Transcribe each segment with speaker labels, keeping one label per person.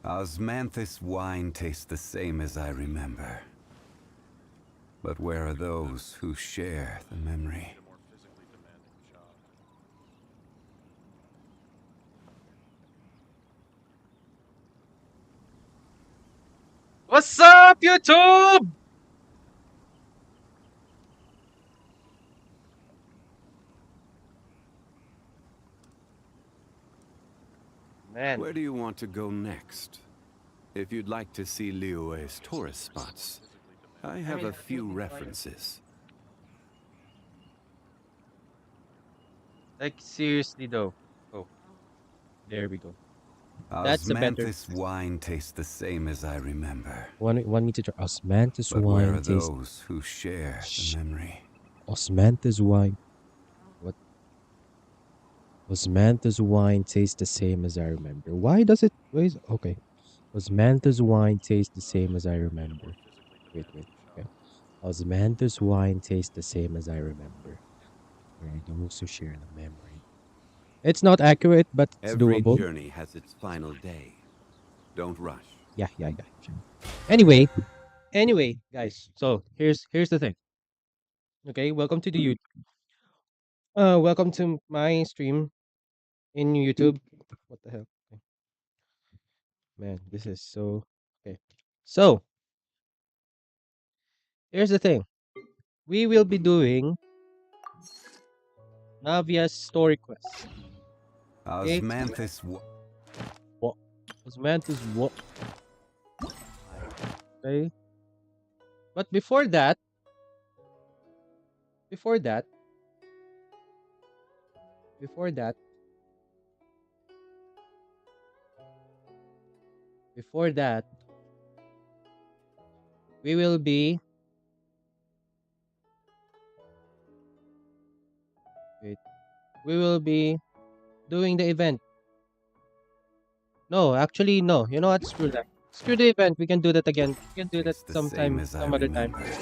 Speaker 1: Osmanthus wine tastes the same as I remember. But where are those who share the memory?
Speaker 2: What's up, YouTube? Man,
Speaker 1: Where do you want to go next? If you'd like to see Liyue's tourist spots, I have a few references.
Speaker 2: Like seriously though. Oh, there we go. That's a better.
Speaker 1: Osmanthus wine tastes the same as I remember.
Speaker 3: Want me to try Osmanthus
Speaker 1: But where
Speaker 3: wine
Speaker 1: are
Speaker 3: taste?
Speaker 1: those who share the memory?
Speaker 3: Osmanthus wine. What? Osmanthus wine tastes the same as I remember. Why does it? Wait, okay. Osmanthus wine tastes the same as I remember. Wait. Okay. Osmanthus wine tastes the same as I remember. Where are those who share the memory? It's not accurate, but it's
Speaker 1: Every
Speaker 3: doable.
Speaker 1: journey has its final day. Don't rush.
Speaker 3: Yeah. Sure. Anyway, guys. So here's the thing. Okay, welcome to the welcome to my stream in YouTube. What the hell? Okay. Man, this is so okay. So here's the thing. We will be doing Navia's story quest. Okay.
Speaker 1: Osmanthus.
Speaker 3: What was meant is what? Okay. But before that, before that, before that, we will be wait, we will be doing the event. No, actually, no. You know what? Screw that. Screw the event. We can do that again. We can do that
Speaker 1: Tastes the same
Speaker 3: sometime,
Speaker 1: as I
Speaker 3: some other time.
Speaker 1: remember.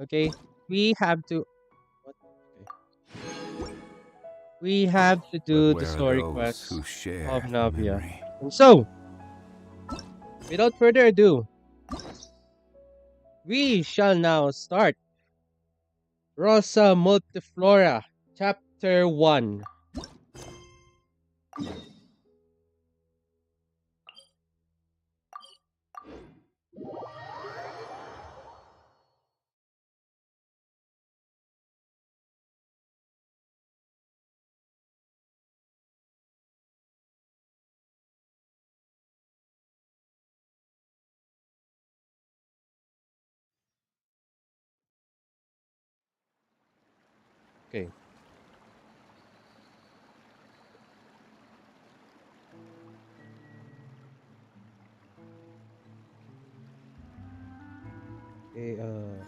Speaker 3: Okay. We have to. What? Okay. We have to
Speaker 1: But
Speaker 3: do the
Speaker 1: where are
Speaker 3: story
Speaker 1: those
Speaker 3: quest
Speaker 1: who
Speaker 3: of
Speaker 1: share the
Speaker 3: Navia.
Speaker 1: memory?
Speaker 3: And so, without further ado, we shall now start Rosa Multiflora, Chapter 1. Okay. Okay. Okay. Uh,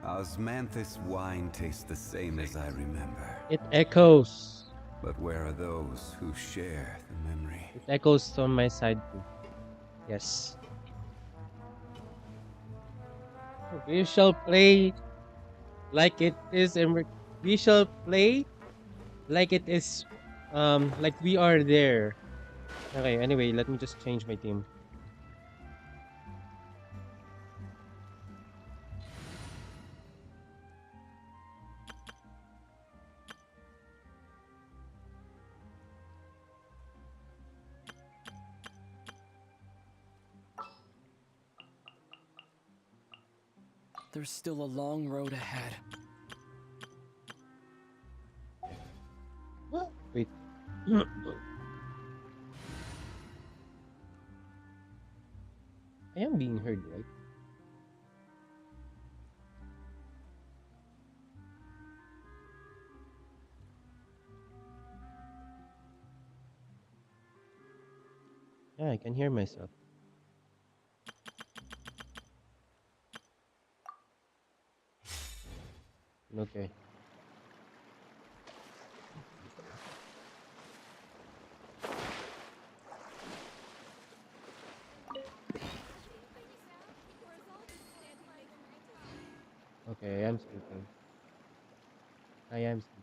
Speaker 1: Osmanthus wine tastes the same as I remember.
Speaker 3: it echoes.
Speaker 1: But where are those who share the memory?
Speaker 3: It echoes on my side too. Yes. We shall play like it is, and we shall play like it is, like we are there. Okay. Anyway, let me just change my theme.
Speaker 4: There's still a long road ahead.
Speaker 3: Wait. I am being heard, right? Yeah, I can hear myself. Okay. Okay, I am sleeping. I am sleeping.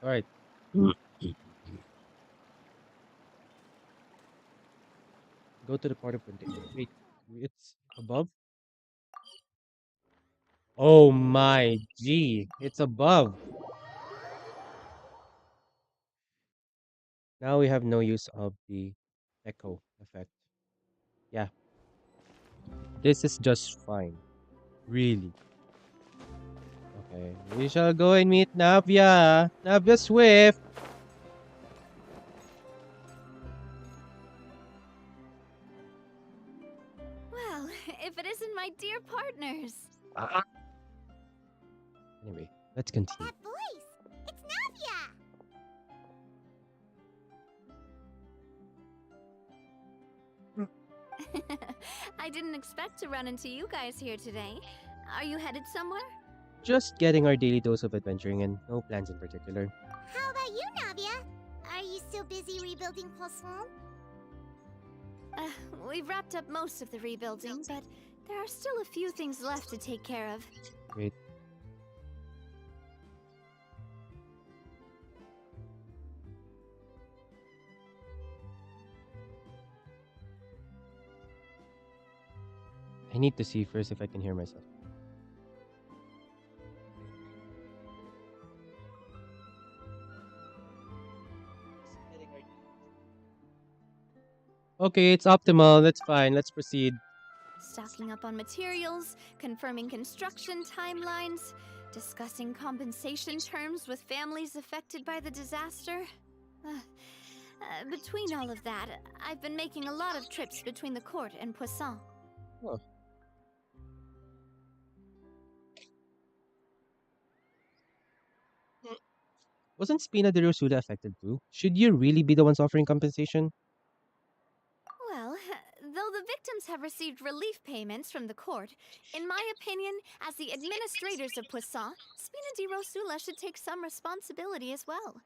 Speaker 3: All right. Go to the part of container. Wait, it's above? Oh my G. It's above. Now we have no use of the echo effect. Yeah, this is just fine. Really. Okay, we shall go and meet Navia. Navia Swift.
Speaker 5: Well, if it isn't my dear partners.
Speaker 3: Anyway, let's continue.
Speaker 6: That voice! It's Navia!
Speaker 5: I didn't expect to run into you guys here today. Are you headed somewhere?
Speaker 3: Just getting our daily dose of adventuring and no plans in particular.
Speaker 6: How about you, Navia? Are you still busy rebuilding Poisson?
Speaker 5: We've wrapped up most of the rebuilding, but there are still a few things left to take care of.
Speaker 3: Great. I need to see first if I can hear myself. Okay, it's optimal. That's fine. Let's proceed.
Speaker 5: Stocking up on materials, confirming construction timelines, discussing compensation terms with families affected by the disaster. Between all of that, I've been making a lot of trips between the court and Poisson.
Speaker 3: Oh. Wasn't Spina de Rosula affected too? Should you really be the ones offering compensation?
Speaker 5: Well, though the victims have received relief payments from the court, in my opinion, as the administrators of Poisson, Spina di Rosula should take some responsibility as well.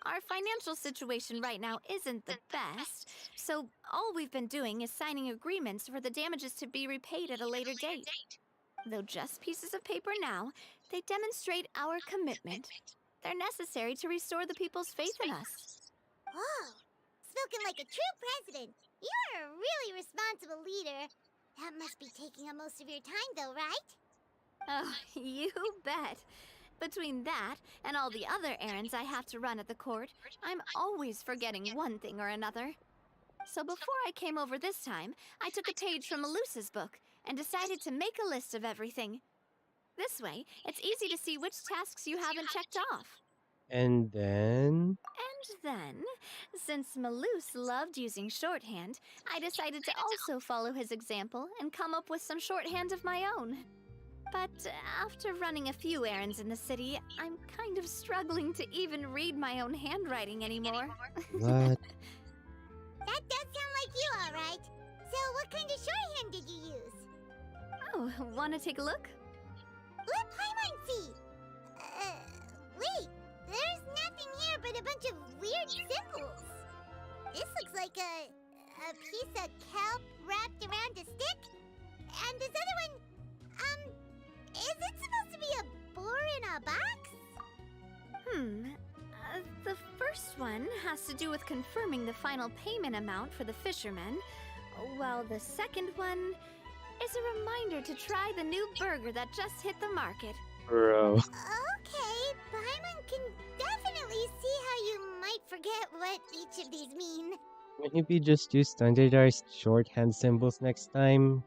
Speaker 5: Our financial situation right now isn't the best, so all we've been doing is signing agreements for the damages to be repaid at a later date. Though just pieces of paper now, they demonstrate our commitment. They're necessary to restore the people's faith in us.
Speaker 6: Oh, spoken like a true president. You're a really responsible leader. That must be taking up most of your time, though, right?
Speaker 5: Oh, you bet. Between that and all the other errands I have to run at the court, I'm always forgetting one thing or another. So before I came over this time, I took a page from Melusa's book and decided to make a list of everything. This way, it's easy to see which tasks you haven't checked off.
Speaker 3: And then...
Speaker 5: And then, since Melus loved using shorthand, I decided to also follow his example and come up with some shorthand of my own. But after running a few errands in the city, I'm kind of struggling to even read my own handwriting anymore.
Speaker 3: What?
Speaker 6: That does sound like you, all right. So what kind of shorthand did you use?
Speaker 5: Oh, wanna take a look?
Speaker 6: Let Paimon see! Wait, there's nothing here but a bunch of weird symbols. This looks like a piece of kelp wrapped around a stick. And this other one, is it supposed to be a boar in a box?
Speaker 5: The first one has to do with confirming the final payment amount for the fishermen, while the second one is a reminder to try the new burger that just hit the market.
Speaker 3: Bro.
Speaker 6: Okay, Paimon can definitely see how you might forget what each of these mean.
Speaker 3: Maybe just use standardized shorthand symbols next time.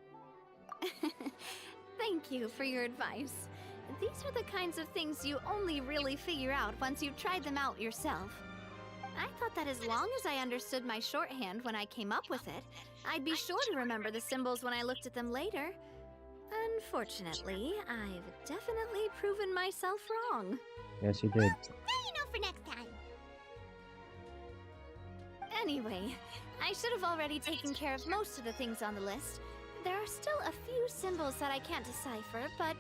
Speaker 5: Thank you for your advice. These are the kinds of things you only really figure out once you've tried them out yourself. I thought that as long as I understood my shorthand when I came up with it, I'd be sure to remember the symbols when I looked at them later. Unfortunately, I've definitely proven myself wrong.
Speaker 3: Yes, you did.
Speaker 6: Now you know for next time.
Speaker 5: Anyway, I should have already taken care of most of the things on the list. There are still a few symbols that I can't decipher, but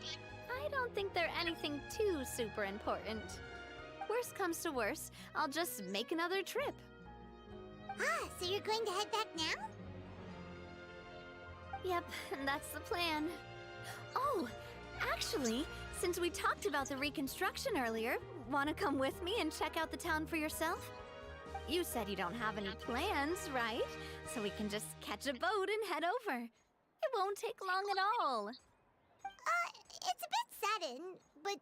Speaker 5: I don't think they're anything too super important. Worst comes to worst, I'll just make another trip.
Speaker 6: Ah, so you're going to head back now?
Speaker 5: Yep, that's the plan. Oh, actually, since we talked about the reconstruction earlier, wanna come with me and check out the town for yourself? You said you don't have any plans, right? So we can just catch a boat and head over. It won't take long at all.
Speaker 6: It's a bit sudden, but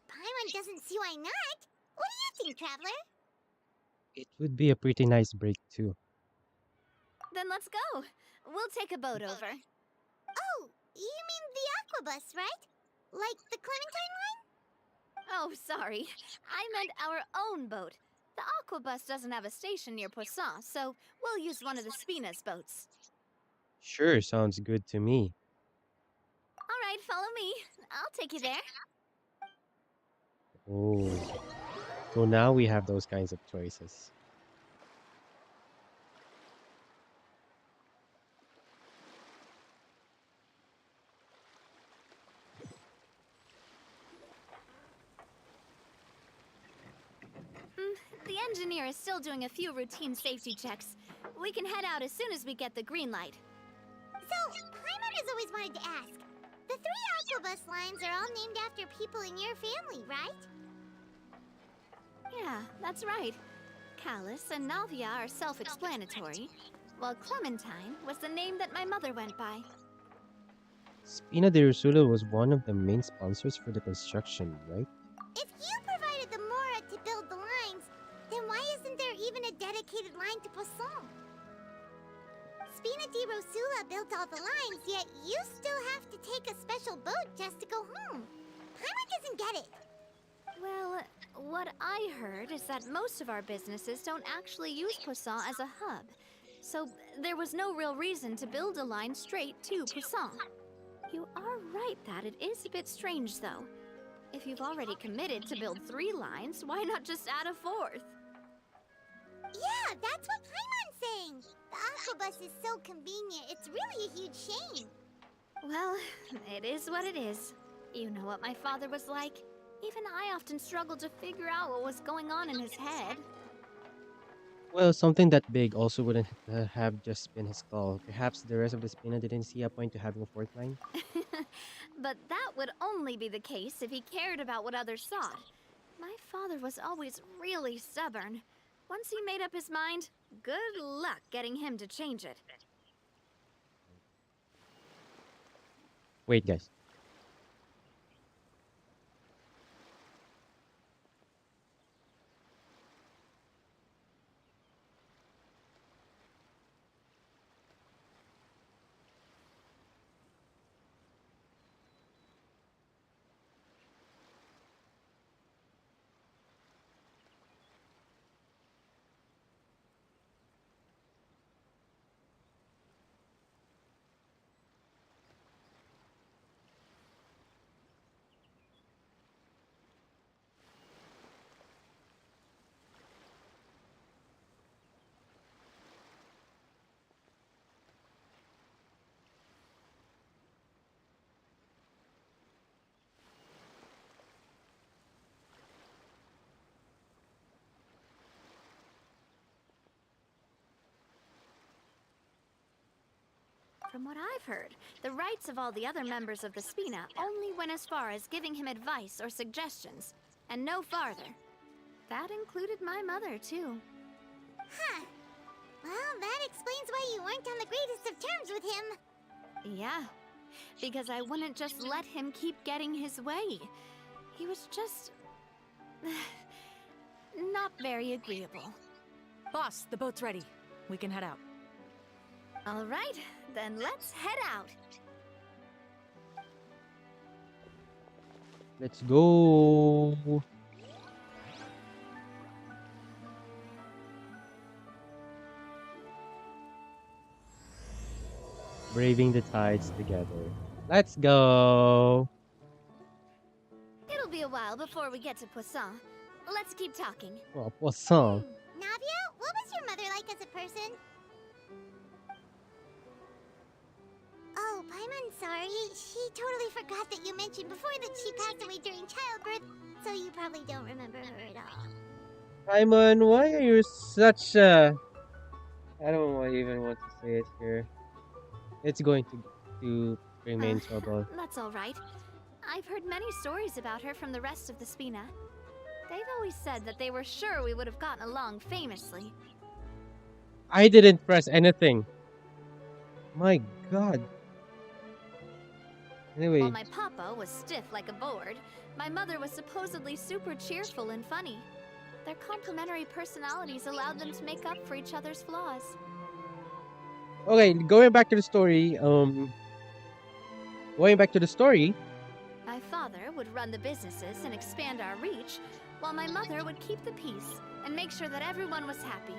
Speaker 6: Paimon doesn't see why not. What do you think, Traveler?
Speaker 3: It would be a pretty nice break too.
Speaker 5: Then let's go. We'll take a boat over.
Speaker 6: Oh, you mean the Aquabus, right? Like the Clementine line?
Speaker 5: Oh, sorry. I meant our own boat. The Aquabus doesn't have a station near Poisson, so we'll use one of the Spina's boats.
Speaker 3: Sure, sounds good to me.
Speaker 5: All right, follow me. I'll take you there.
Speaker 3: Oh, so now we have those kinds of choices.
Speaker 5: The engineer is still doing a few routine safety checks. We can head out as soon as we get the green light.
Speaker 6: So, Paimon has always wanted to ask. The 3 Aquabus lines are all named after people in your family, right?
Speaker 5: Yeah, that's right. Callus and Navia are self-explanatory, while Clementine was the name that my mother went by.
Speaker 3: Spina de Ursula was one of the main sponsors for the construction, right?
Speaker 6: If you provided the Mora to build the lines, then why isn't there even a dedicated line to Poisson? Spina di Rosula built all the lines, yet you still have to take a special boat just to go home. Paimon doesn't get it.
Speaker 5: Well, what I heard is that most of our businesses don't actually use Poisson as a hub, so there was no real reason to build a line straight to Poisson. You are right that it is a bit strange, though. If you've already committed to build 3 lines, why not just add a 4th?
Speaker 6: Yeah, that's what Paimon's saying. The Aquabus is so convenient, it's really a huge shame.
Speaker 5: Well, it is what it is. You know what my father was like. Even I often struggled to figure out what was going on in his head.
Speaker 3: Well, something that big also wouldn't have just been his call. Perhaps the rest of the Spina didn't see a point to having a 4th line?
Speaker 5: But that would only be the case if he cared about what others thought. My father was always really stubborn. Once he made up his mind, good luck getting him to change it.
Speaker 3: Wait, guys.
Speaker 5: From what I've heard, the rights of all the other members of the Spina only went as far as giving him advice or suggestions, and no farther. That included my mother, too.
Speaker 6: Huh. Well, that explains why you weren't on the greatest of terms with him.
Speaker 5: Yeah, because I wouldn't just let him keep getting his way. He was just... not very agreeable.
Speaker 7: Boss, the boat's ready. We can head out.
Speaker 5: All right, then let's head out.
Speaker 3: Let's go. Braving the tides together. Let's go.
Speaker 5: It'll be a while before we get to Poisson. Let's keep talking.
Speaker 3: Oh, poisson.
Speaker 6: Navia, what was your mother like as a person? Oh, Paimon, sorry. She totally forgot that you mentioned before that she passed away during childbirth, so you probably don't remember her at all.
Speaker 3: Simon, why are you such a... I don't even want to say it here. It's going to bring me in trouble.
Speaker 5: That's all right. I've heard many stories about her from the rest of the Spina. They've always said that they were sure we would have gotten along famously.
Speaker 3: I didn't press anything. My god. Anyway,
Speaker 5: While my papa was stiff like a board, my mother was supposedly super cheerful and funny. Their complementary personalities allowed them to make up for each other's flaws.
Speaker 3: okay, going back to the story. Going back to the story.
Speaker 5: My father would run the businesses and expand our reach, while my mother would keep the peace and make sure that everyone was happy.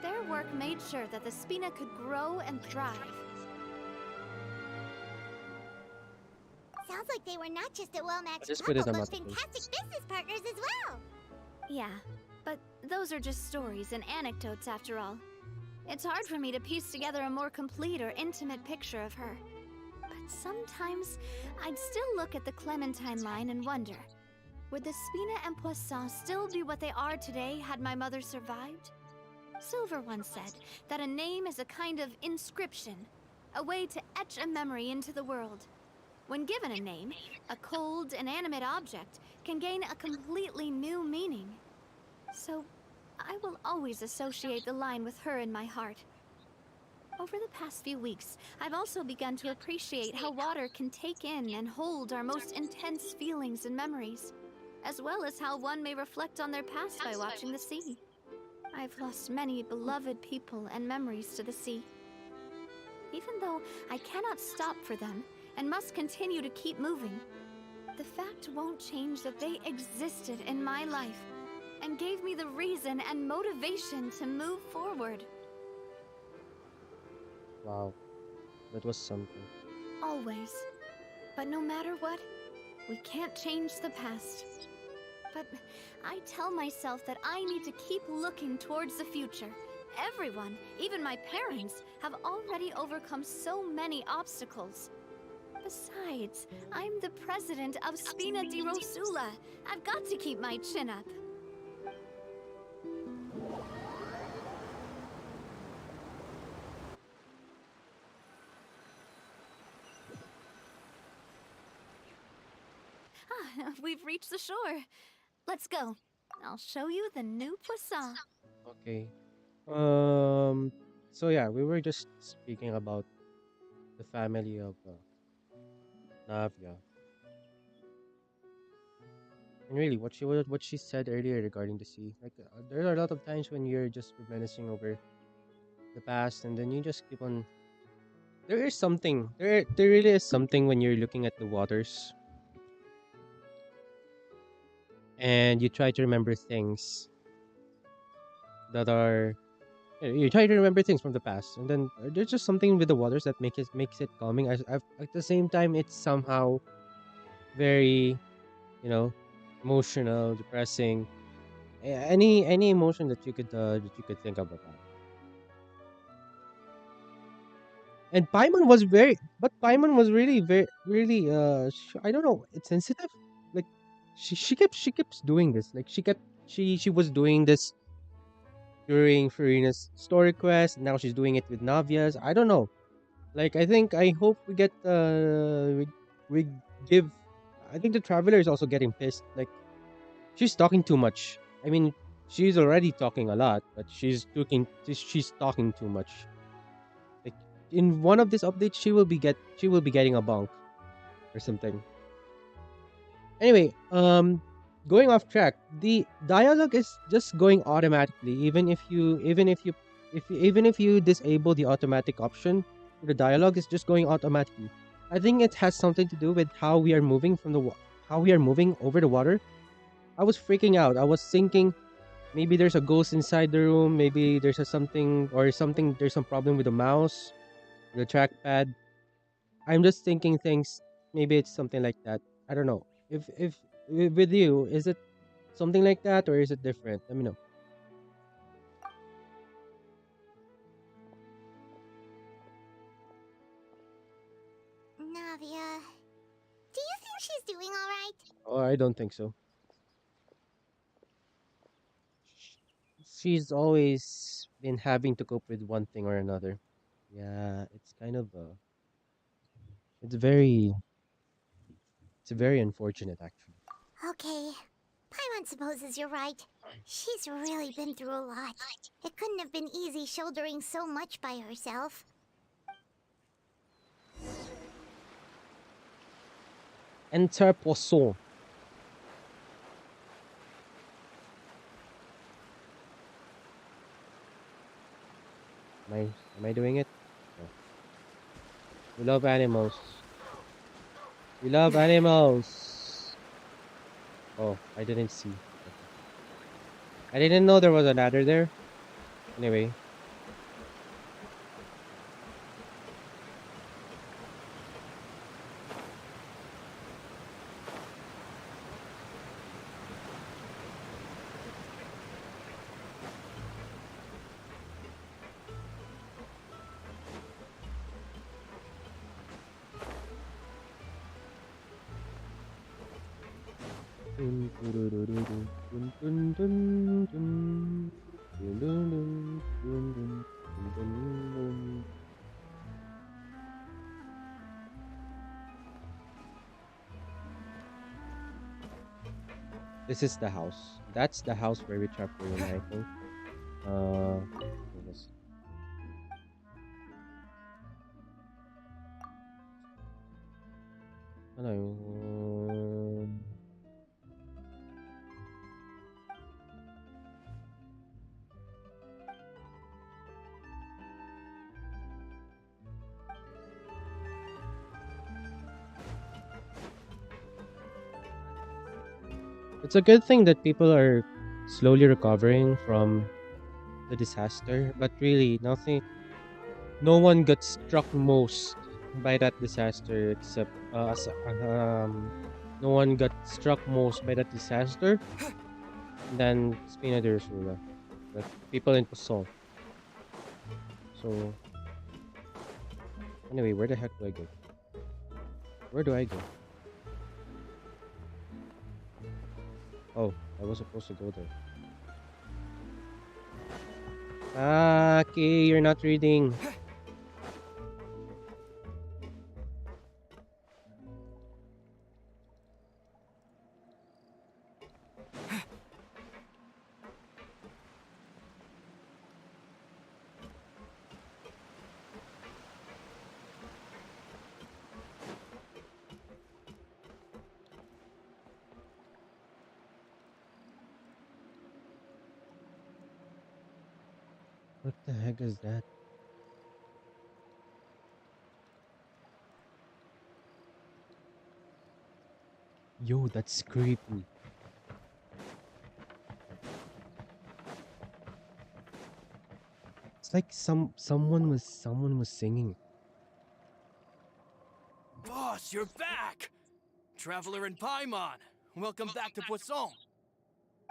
Speaker 5: Their work made sure that the Spina could grow and thrive.
Speaker 6: Sounds like they were not just a well-matched
Speaker 3: Just put
Speaker 6: couple,
Speaker 3: it on
Speaker 6: but
Speaker 3: multiple.
Speaker 6: fantastic business partners as well.
Speaker 5: Yeah, but those are just stories and anecdotes after all. It's hard for me to piece together a more complete or intimate picture of her. But sometimes, I'd still look at the Clementine line and wonder, would the Spina and Poisson still be what they are today had my mother survived? Silver once said that a name is a kind of inscription, a way to etch a memory into the world. When given a name, a cold, inanimate object can gain a completely new meaning. So, I will always associate the line with her in my heart. Over the past few weeks, I've also begun to appreciate how water can take in and hold our most intense feelings and memories, as well as how one may reflect on their past by watching the sea. I've lost many beloved people and memories to the sea. Even though I cannot stop for them and must continue to keep moving, the fact won't change that they existed in my life and gave me the reason and motivation to move forward.
Speaker 3: Wow, that was something.
Speaker 5: Always. But no matter what, we can't change the past. But I tell myself that I need to keep looking towards the future. Everyone, even my parents, have already overcome so many obstacles. Besides, I'm the president of Spina di Rosula. I've got to keep my chin up. We've reached the shore. Let's go. I'll show you the new Poisson.
Speaker 3: Okay. So yeah, we were just speaking about the family of Navia. And really, what she said earlier regarding the sea, like there are a lot of times when you're just reminiscing over the past, and then you just keep on. There is something. There really is something when you're looking at the waters, and you try to remember things that are. You try to remember things from the past, and then there's just something with the waters that makes it calming. At the same time, it's somehow very, you know, emotional, depressing. Any emotion that you could think of about. And Paimon was really very really I don't know, it's sensitive. Like she keeps doing this. Like she was doing this during Farina's story quest. Now she's doing it with Navia's. I don't know. Like I hope we get we give. I think the traveler is also getting pissed. Like she's talking too much. I mean, she's already talking a lot, but she's talking too much. Like in one of these updates, she will be getting a bonk or something. Anyway, going off track, the dialogue is just going automatically, even if you disable the automatic option. The dialogue is just going automatically. I think it has something to do with how we are moving how we are moving over the water. I was freaking out. I was thinking maybe there's a ghost inside the room. Maybe there's something. There's some problem with the mouse, the trackpad. I'm just thinking things. Maybe it's something like that. I don't know. If with you, is it something like that or is it different? Let me know.
Speaker 6: Navia, do you think she's doing alright?
Speaker 3: Oh, I don't think so. She's always been having to cope with one thing or another. Yeah, it's kind of it's very it's very unfortunate actually.
Speaker 6: Okay. Paimon supposes you're right. She's really been through a lot. It couldn't have been easy shouldering so much by herself.
Speaker 3: Enter Poisson. Am I doing it? No. We love animals. We love animals. Oh, I didn't see. Okay. I didn't know there was a ladder there. Anyway. This is the house. That's the house where we trapped Luna, I think. Let's see. Hello. It's a good thing that people are slowly recovering from the disaster, but really nothing. No one got struck most by that disaster except no one got struck most by that disaster than Spina de Ursula, the people in Poisson. So anyway, where the heck do I go? Where do I go? Oh, I was supposed to go there. Okay, you're not reading. What the heck is that? Yo, that's creepy. It's like someone was singing.
Speaker 4: Boss, you're back! Traveler in Paimon, welcome back to Poisson.
Speaker 6: Oh,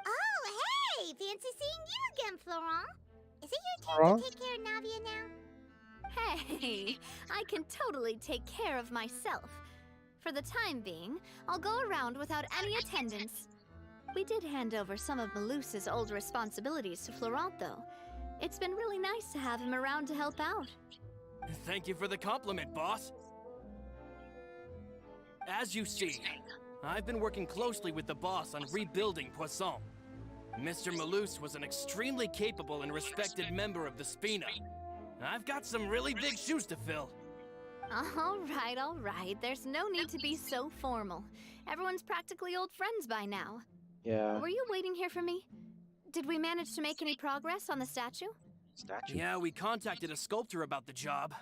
Speaker 6: hey! Fancy seeing you again, Florent. Is it your turn
Speaker 3: Florent?
Speaker 6: to take care of Navia now?
Speaker 5: Hey, I can totally take care of myself. For the time being, I'll go around without any attendance. We did hand over some of Malus's old responsibilities to Florent, though. It's been really nice to have him around to help out.
Speaker 4: Thank you for the compliment, boss. As you see, I've been working closely with the boss on rebuilding Poisson. Mr. Malus was an extremely capable and respected member of the Spina. I've got some really big shoes to fill.
Speaker 5: All right. There's no need to be so formal. Everyone's practically old friends by now.
Speaker 3: Yeah.
Speaker 5: Were you waiting here for me? Did we manage to make any progress on the statue?
Speaker 3: Statue.
Speaker 4: Yeah, we contacted a sculptor about the job,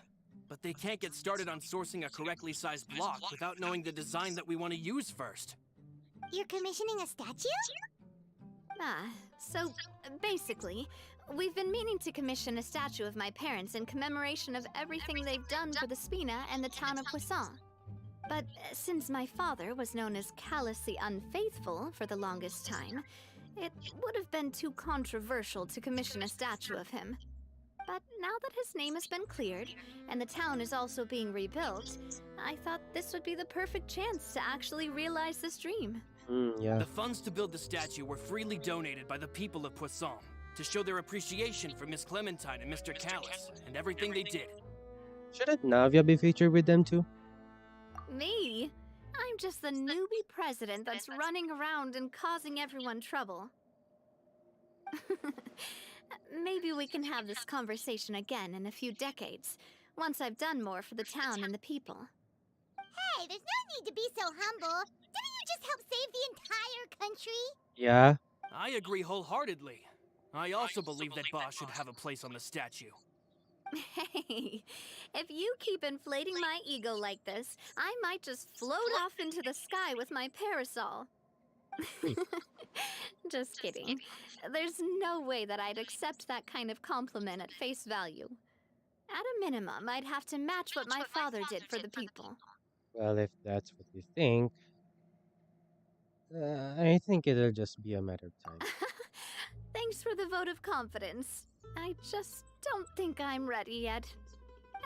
Speaker 4: but they can't get started on sourcing a correctly sized block without knowing the design that we want to use first.
Speaker 6: You're commissioning a statue?
Speaker 5: So basically, we've been meaning to commission a statue of my parents in commemoration of everything they've done for the Spina and the town of Poisson. But since my father was known as callously unfaithful for the longest time, it would have been too controversial to commission a statue of him. But now that his name has been cleared, and the town is also being rebuilt, I thought this would be the perfect chance to actually realize this dream.
Speaker 3: Yeah.
Speaker 4: The funds to build the statue were freely donated by the people of Poisson to show their appreciation for Miss Clementine and Mr. Callus and everything they did.
Speaker 3: Shouldn't Navia be featured with them too?
Speaker 5: Me? I'm just the newbie president that's running around and causing everyone trouble. Maybe we can have this conversation again in a few decades, once I've done more for the town and the people.
Speaker 6: Hey, there's no need to be so humble. Didn't you just help save the entire country?
Speaker 3: Yeah.
Speaker 4: I agree wholeheartedly. I also believe that Boss should have a place on the statue.
Speaker 5: Hey, if you keep inflating my ego like this, I might just float off into the sky with my parasol. Just kidding. There's no way that I'd accept that kind of compliment at face value. At a minimum, I'd have to match what my father did for the people.
Speaker 3: Well, if that's what you think, I think it'll just be a matter of time.
Speaker 5: Thanks for the vote of confidence. I just don't think I'm ready yet.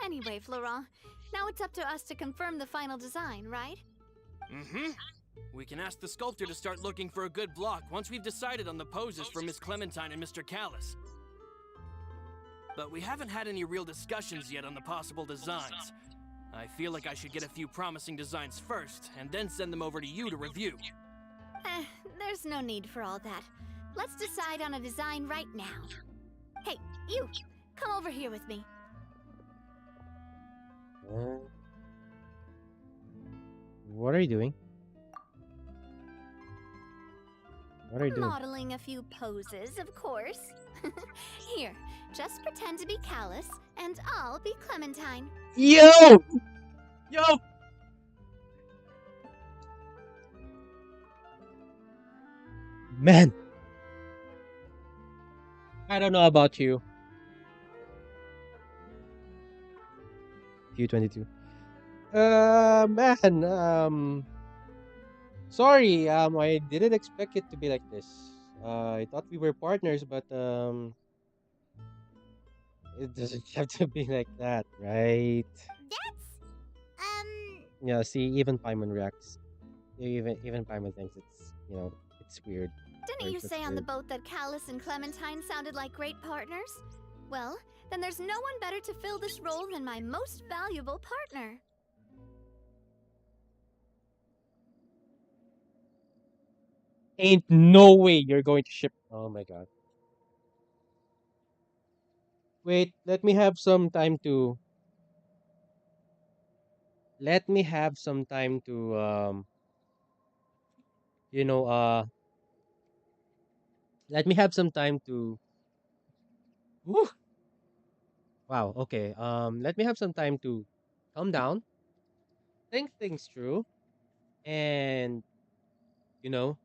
Speaker 5: Anyway, Florent, now it's up to us to confirm the final design, right?
Speaker 4: Mm-hmm. We can ask the sculptor to start looking for a good block once we've decided on the poses for Miss Clementine and Mr. Callis. But we haven't had any real discussions yet on the possible designs. I feel like I should get a few promising designs first, and then send them over to you to review.
Speaker 5: There's no need for all that. Let's decide on a design right now. Hey, you! Come over here with me.
Speaker 3: What are you doing? What are you doing?
Speaker 5: Modeling a few poses, of course. Here, just pretend to be Callis, and I'll be Clementine.
Speaker 3: Yo! Yo! Man! I don't know about you. Q22. Man, sorry, I didn't expect it to be like this. I thought we were partners, but, it doesn't have to be like that, right?
Speaker 6: That's,
Speaker 3: Yeah, see, even Paimon reacts. Even Paimon thinks it's weird.
Speaker 5: Didn't
Speaker 3: Right,
Speaker 5: you
Speaker 3: that's
Speaker 5: say on the
Speaker 3: weird.
Speaker 5: boat that Callis and Clementine sounded like great partners? Well, then there's no one better to fill this role than my most valuable partner.
Speaker 3: Ain't no way you're going to ship. Oh my god. Wait, let me have some time to. Let me have some time to. You know. Let me have some time to. Whew, wow. Okay. Let me have some time to calm down, think things through, and you know,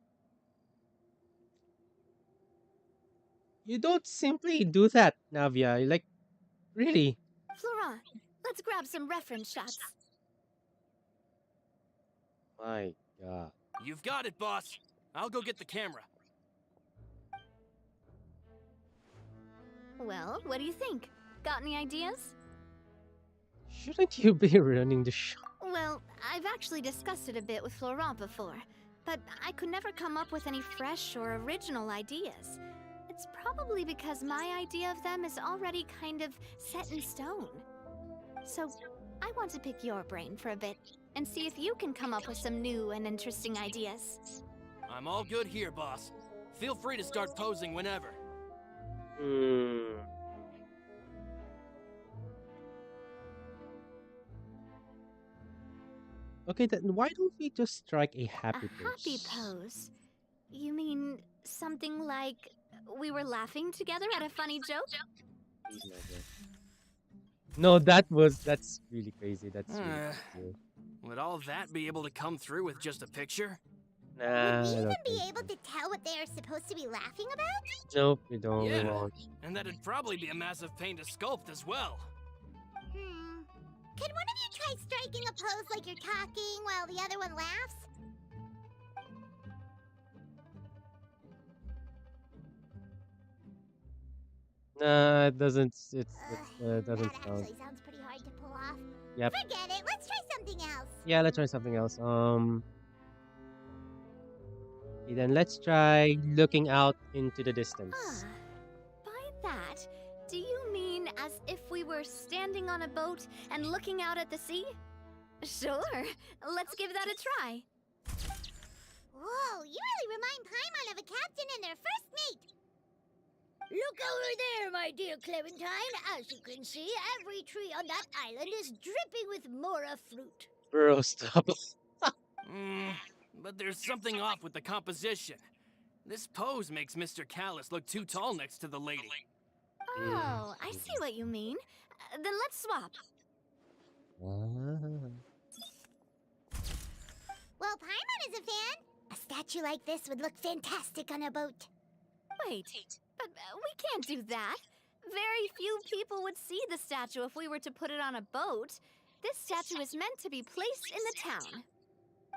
Speaker 3: you don't simply do that, Navia. Like, really?
Speaker 5: Florent, let's grab some reference shots.
Speaker 3: My god.
Speaker 4: You've got it, boss. I'll go get the camera.
Speaker 5: Well, what do you think? Got any ideas?
Speaker 3: Shouldn't you be running the show?
Speaker 5: Well, I've actually discussed it a bit with Florent before, but I could never come up with any fresh or original ideas. It's probably because my idea of them is already kind of set in stone. So, I want to pick your brain for a bit and see if you can come up with some new and interesting ideas.
Speaker 4: I'm all good here, boss. Feel free to start posing whenever.
Speaker 3: Hmm. Okay, then why don't we just strike a happy
Speaker 5: A happy pose? You mean something like we were laughing together at a funny joke?
Speaker 3: Please, Navia. No, that's really crazy. That's really crazy.
Speaker 4: Would all that be able to come through with just a picture?
Speaker 6: would
Speaker 3: Nah,
Speaker 6: we
Speaker 3: I
Speaker 6: even
Speaker 3: don't
Speaker 6: be
Speaker 3: think
Speaker 6: able
Speaker 3: so.
Speaker 6: to tell what they are supposed to be laughing about?
Speaker 3: Nope, we don't. We
Speaker 4: Yeah.
Speaker 3: won't.
Speaker 4: And that'd probably be a massive pain to sculpt as well.
Speaker 6: Could one of you try striking a pose like you're talking while the other one laughs?
Speaker 3: Nah, it doesn't. It
Speaker 6: That
Speaker 3: doesn't sound.
Speaker 6: actually sounds pretty hard to pull off.
Speaker 3: Yep.
Speaker 6: Forget it. Let's try something else.
Speaker 3: Yeah, let's try something else. Okay, then let's try looking out into the distance.
Speaker 5: By that, do you mean as if we were standing on a boat and looking out at the sea? Sure, let's give that a try.
Speaker 6: Whoa, you really remind Paimon of a captain and their first mate.
Speaker 8: Look over there, my dear Clementine. As you can see, every tree on that island is dripping with mora fruit.
Speaker 3: Bro, stop.
Speaker 4: But there's something off with the composition. This pose makes Mr. Callus look too tall next to the lady.
Speaker 5: Oh, I see what you mean. Then let's swap.
Speaker 3: Ah.
Speaker 6: Well, Paimon is a fan. A statue like this would look fantastic on a boat.
Speaker 5: Wait, but we can't do that. Very few people would see the statue if we were to put it on a boat. This statue is meant to be placed in the town.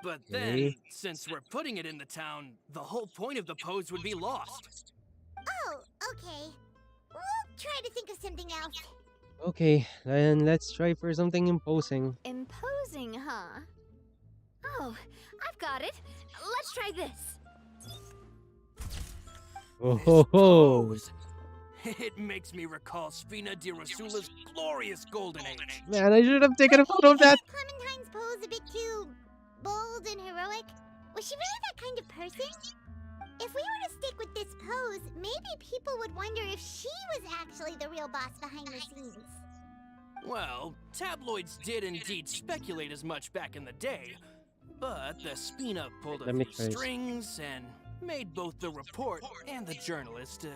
Speaker 4: But
Speaker 3: Okay.
Speaker 4: then, since we're putting it in the town, the whole point of the pose would be lost.
Speaker 6: Oh, okay. We'll try to think of something else.
Speaker 3: Okay, then let's try for something imposing.
Speaker 5: Imposing, huh? Oh, I've got it. Let's try this.
Speaker 3: Oh ho ho!
Speaker 4: Pose. It makes me recall Spina di Rosula's glorious golden age.
Speaker 3: Man, I should have taken a photo of that.
Speaker 6: Clementine's pose a bit too bold and heroic. Was she really that kind of person? If we were to stick with this pose, maybe people would wonder if she was actually the real boss behind the scenes.
Speaker 4: Well, tabloids did indeed speculate as much back in the day, but the Spina pulled a
Speaker 3: Let me
Speaker 4: few
Speaker 3: try.
Speaker 4: strings and made both the report and the journalist
Speaker 3: Okay,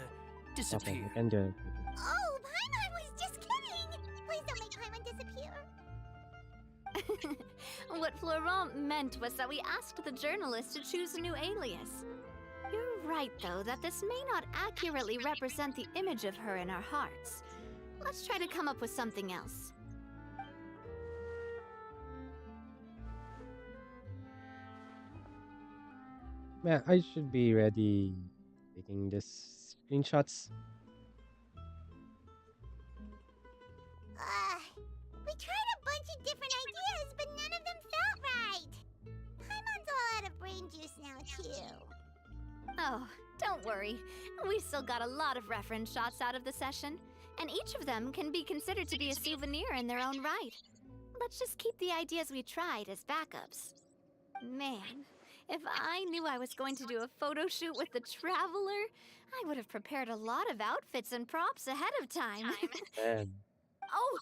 Speaker 4: disappear.
Speaker 3: I can do it.
Speaker 6: Oh, Paimon was just kidding! Please don't make Paimon disappear.
Speaker 5: What Florent meant was that we asked the journalist to choose a new alias. You're right, though, that this may not accurately represent the image of her in our hearts. Let's try to come up with something else.
Speaker 3: Man, I should be ready taking this screenshots.
Speaker 6: We tried a bunch of different ideas, but none of them felt right. Paimon's all out of brain juice now, too.
Speaker 5: Oh, don't worry. We still got a lot of reference shots out of the session, and each of them can be considered to be a souvenir in their own right. Let's just keep the ideas we tried as backups. Man, if I knew I was going to do a photo shoot with the Traveler, I would have prepared a lot of outfits and props ahead of time.
Speaker 3: Man.
Speaker 5: Oh,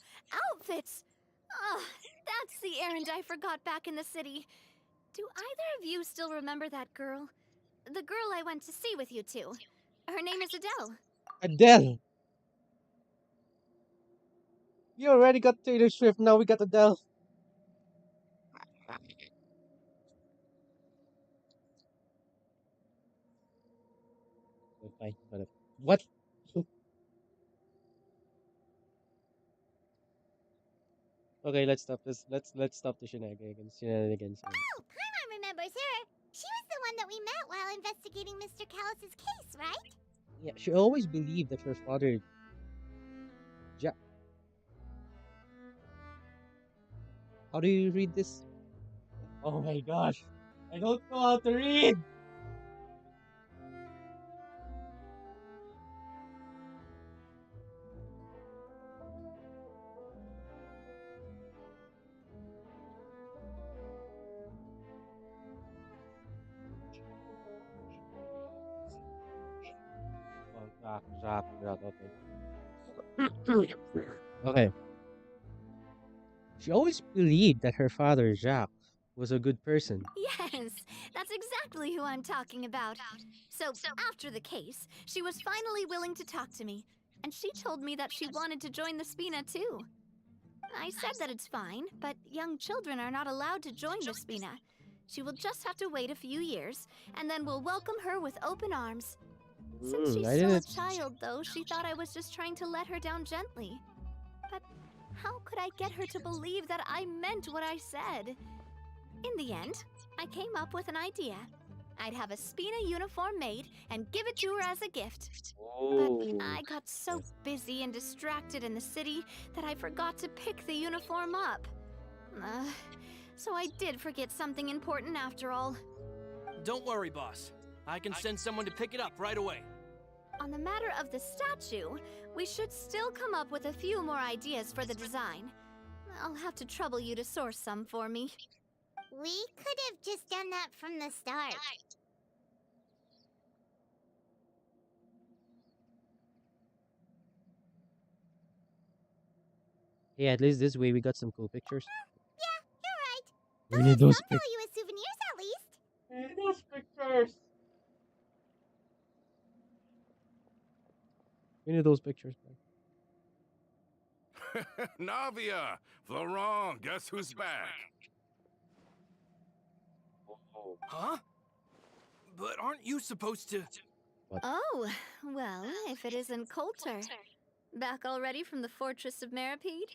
Speaker 5: outfits! Oh, that's the errand I forgot back in the city. Do either of you still remember that girl? The girl I went to see with you two. Her name is Adele.
Speaker 3: Adele! You already got Taylor Swift, now we got Adele. Fine, whatever. What? Okay, let's stop this. Let's stop the shenanigans.
Speaker 6: Oh, Paimon remembers her. She was the one that we met while investigating Mr. Callus's case, right?
Speaker 3: Yeah, she always believed that her father. How do you read this? Oh my gosh, I don't know how to read. Oh, Jacques, okay. Okay. She always believed that her father, Jacques, was a good person.
Speaker 5: Yes, that's exactly who I'm talking about. So, after the case, she was finally willing to talk to me, and she told me that she wanted to join the Spina too. I said that it's fine, but young children are not allowed to join the Spina. She will just have to wait a few years, and then we'll welcome her with open arms. Since she's
Speaker 3: I
Speaker 5: still a
Speaker 3: didn't.
Speaker 5: child, though, she thought I was just trying to let her down gently. But how could I get her to believe that I meant what I said? In the end, I came up with an idea. I'd have a Spina uniform made and give it to her as a gift.
Speaker 3: Oh.
Speaker 5: But I got so busy and distracted in the city that I forgot to pick the uniform up. So I did forget something important after all.
Speaker 4: Don't worry, boss. I can send someone to pick it up right away.
Speaker 5: On the matter of the statue, we should still come up with a few more ideas for the design. I'll have to trouble you to source some for me.
Speaker 6: We could have just done that from the start.
Speaker 3: Yeah, at least this way we got some cool pictures.
Speaker 6: Yeah, you're right.
Speaker 3: We need those
Speaker 6: Some value as souvenirs at least.
Speaker 3: We need those pictures. We need those pictures, man.
Speaker 9: Navia! Florent, guess who's back?
Speaker 4: Huh? But aren't you supposed to...
Speaker 5: Oh, well, if it isn't Coulter. Back already from the Fortress of Meripede?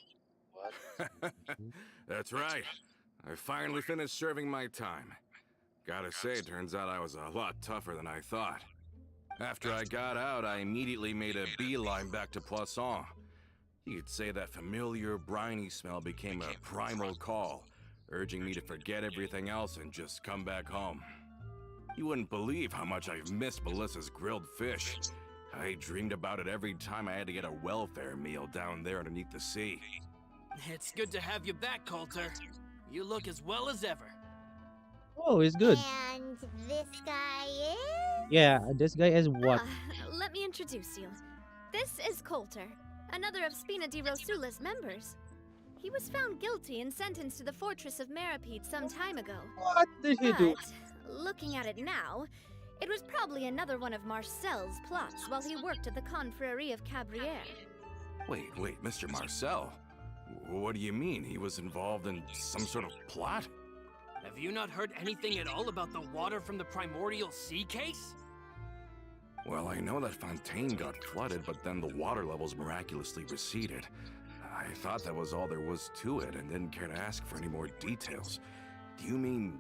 Speaker 9: That's right. I finally finished serving my time. Gotta say, turns out I was a lot tougher than I thought. After I got out, I immediately made a beeline back to Poisson. You could say that familiar, briny smell became a primal call, urging me to forget everything else and just come back home. You wouldn't believe how much I've missed Melissa's grilled fish. I dreamed about it every time I had to get a welfare meal down there underneath the sea.
Speaker 4: It's good to have you back, Coulter. You look as well as ever.
Speaker 3: Oh, it's good.
Speaker 6: And this guy is?
Speaker 3: Yeah, this guy is what?
Speaker 5: Let me introduce you. This is Coulter, another of Spina di Rosula's members. He was found guilty and sentenced to the Fortress of Meripede some time ago.
Speaker 3: What did he do?
Speaker 5: But, looking at it now, it was probably another one of Marcel's plots while he worked at the Confrérie of Cabrières.
Speaker 9: Wait, Mr. Marcel? What do you mean? He was involved in some sort of plot?
Speaker 4: Have you not heard anything at all about the water from the primordial sea case?
Speaker 9: Well, I know that Fontaine got flooded, but then the water levels miraculously receded. I thought that was all there was to it and didn't care to ask for any more details. Do you mean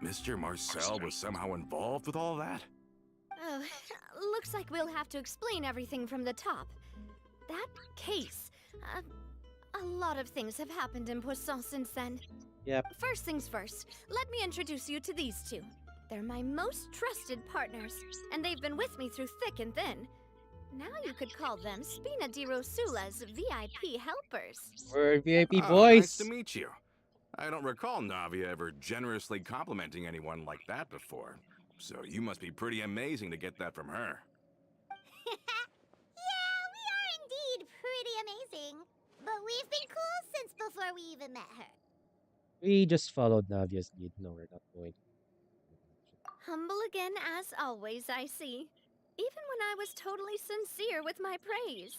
Speaker 9: Mr. Marcel was somehow involved with all that?
Speaker 5: Oh, looks like we'll have to explain everything from the top. That case, a lot of things have happened in Poisson since then.
Speaker 3: Yep.
Speaker 5: First things first, let me introduce you to these two. They're my most trusted partners, and they've been with me through thick and thin. Now you could call them Spina di Rosula's VIP helpers.
Speaker 3: We're VIP
Speaker 9: Oh,
Speaker 3: boys.
Speaker 9: nice to meet you. I don't recall Navia ever generously complimenting anyone like that before. So you must be pretty amazing to get that from her.
Speaker 6: Yeah, we are indeed pretty amazing. But we've been cool since before we even met her.
Speaker 3: We just followed Navia's lead. No, we're not going.
Speaker 5: Humble again as always, I see. Even when I was totally sincere with my praise.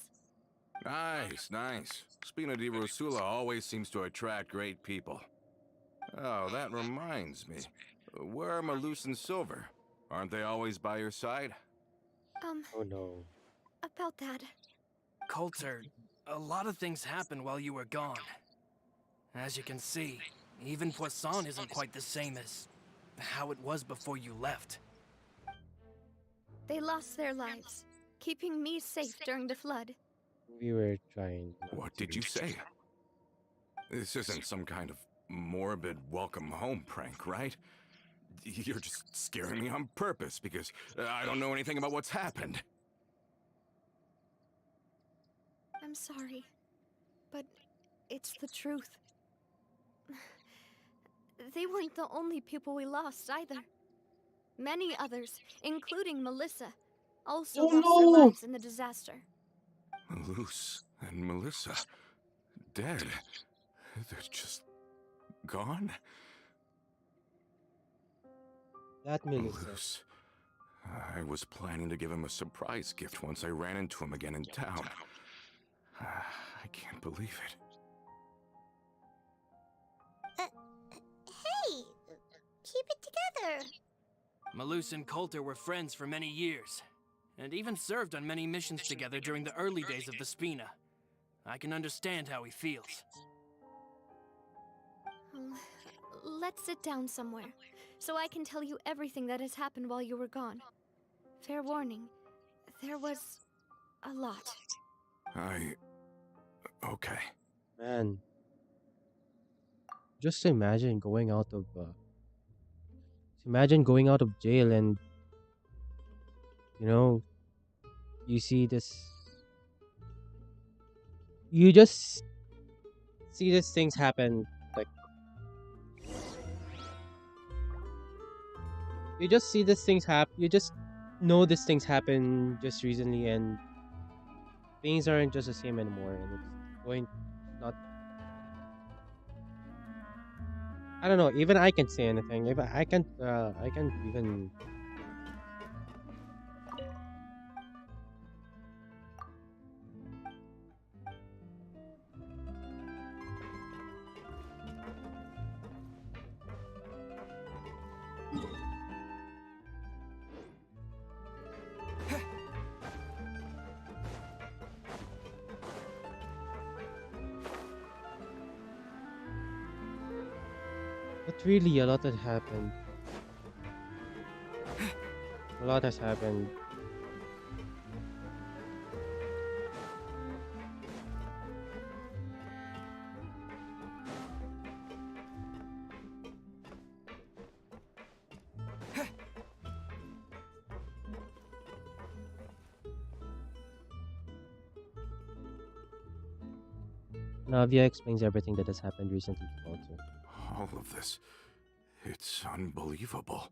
Speaker 9: Nice. Spina di Rosula always seems to attract great people. Oh, that reminds me. Where are Malus and Silver? Aren't they always by your side?
Speaker 3: Oh no.
Speaker 5: About that.
Speaker 4: Coulter, a lot of things happened while you were gone. As you can see, even Poisson isn't quite the same as how it was before you left.
Speaker 5: They lost their lives, keeping me safe during the flood.
Speaker 3: We were trying.
Speaker 9: What did you say? This isn't some kind of morbid welcome home prank, right? You're just scaring me on purpose because I don't know anything about what's happened.
Speaker 5: I'm sorry, but it's the truth. They weren't the only people we lost either. Many others, including Melissa, also lost their lives in the disaster.
Speaker 9: Malus and Melissa, dead. They're just gone?
Speaker 3: That Melissa.
Speaker 9: Malus. I was planning to give him a surprise gift once I ran into him again in town. I can't believe it.
Speaker 6: Hey, keep it together.
Speaker 4: Malus and Coulter were friends for many years, and even served on many missions together during the early days of the Spina. I can understand how he feels.
Speaker 5: Let's sit down somewhere, so I can tell you everything that has happened while you were gone. Fair warning, there was a lot.
Speaker 9: Okay.
Speaker 3: Man. Just imagine going out of jail and you see this, you just see these things happen, like you just see these things happen, you just know these things happen just recently and things aren't just the same anymore and it's going not, I don't know. Even I can't say anything. If I can't, I can't even. But really, a lot has happened. A lot has happened. Navia explains everything that has happened recently to Walter.
Speaker 9: All of this. It's unbelievable.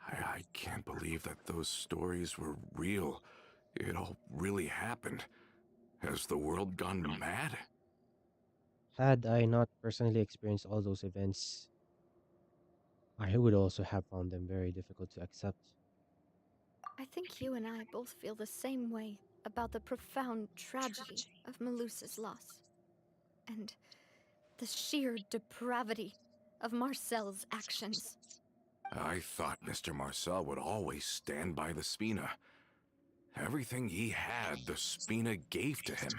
Speaker 9: I can't believe that those stories were real. It all really happened. Has the world gone mad?
Speaker 3: Had I not personally experienced all those events, I would also have found them very difficult to accept.
Speaker 5: I think you and I both feel the same way about the profound tragedy of Melusa's loss. And the sheer depravity of Marcel's actions.
Speaker 9: I thought Mr. Marcel would always stand by the Spina. Everything he had, the Spina gave to him.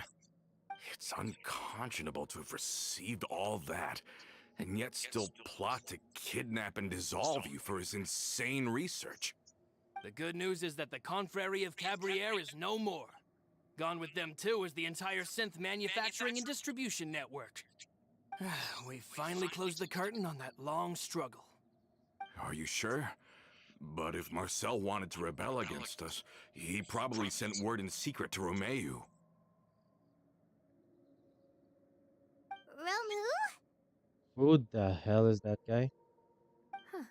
Speaker 9: It's unconscionable to have received all that, and yet still plot to kidnap and dissolve you for his insane research.
Speaker 4: The good news is that the Confrérie of Cabriere is no more. Gone with them too is the entire synth manufacturing and distribution network. We finally closed the curtain on that long struggle.
Speaker 9: Are you sure? But if Marcel wanted to rebel against us, he probably sent word in secret to Romeu.
Speaker 6: Romu?
Speaker 3: Who the hell is that guy?
Speaker 5: Huh.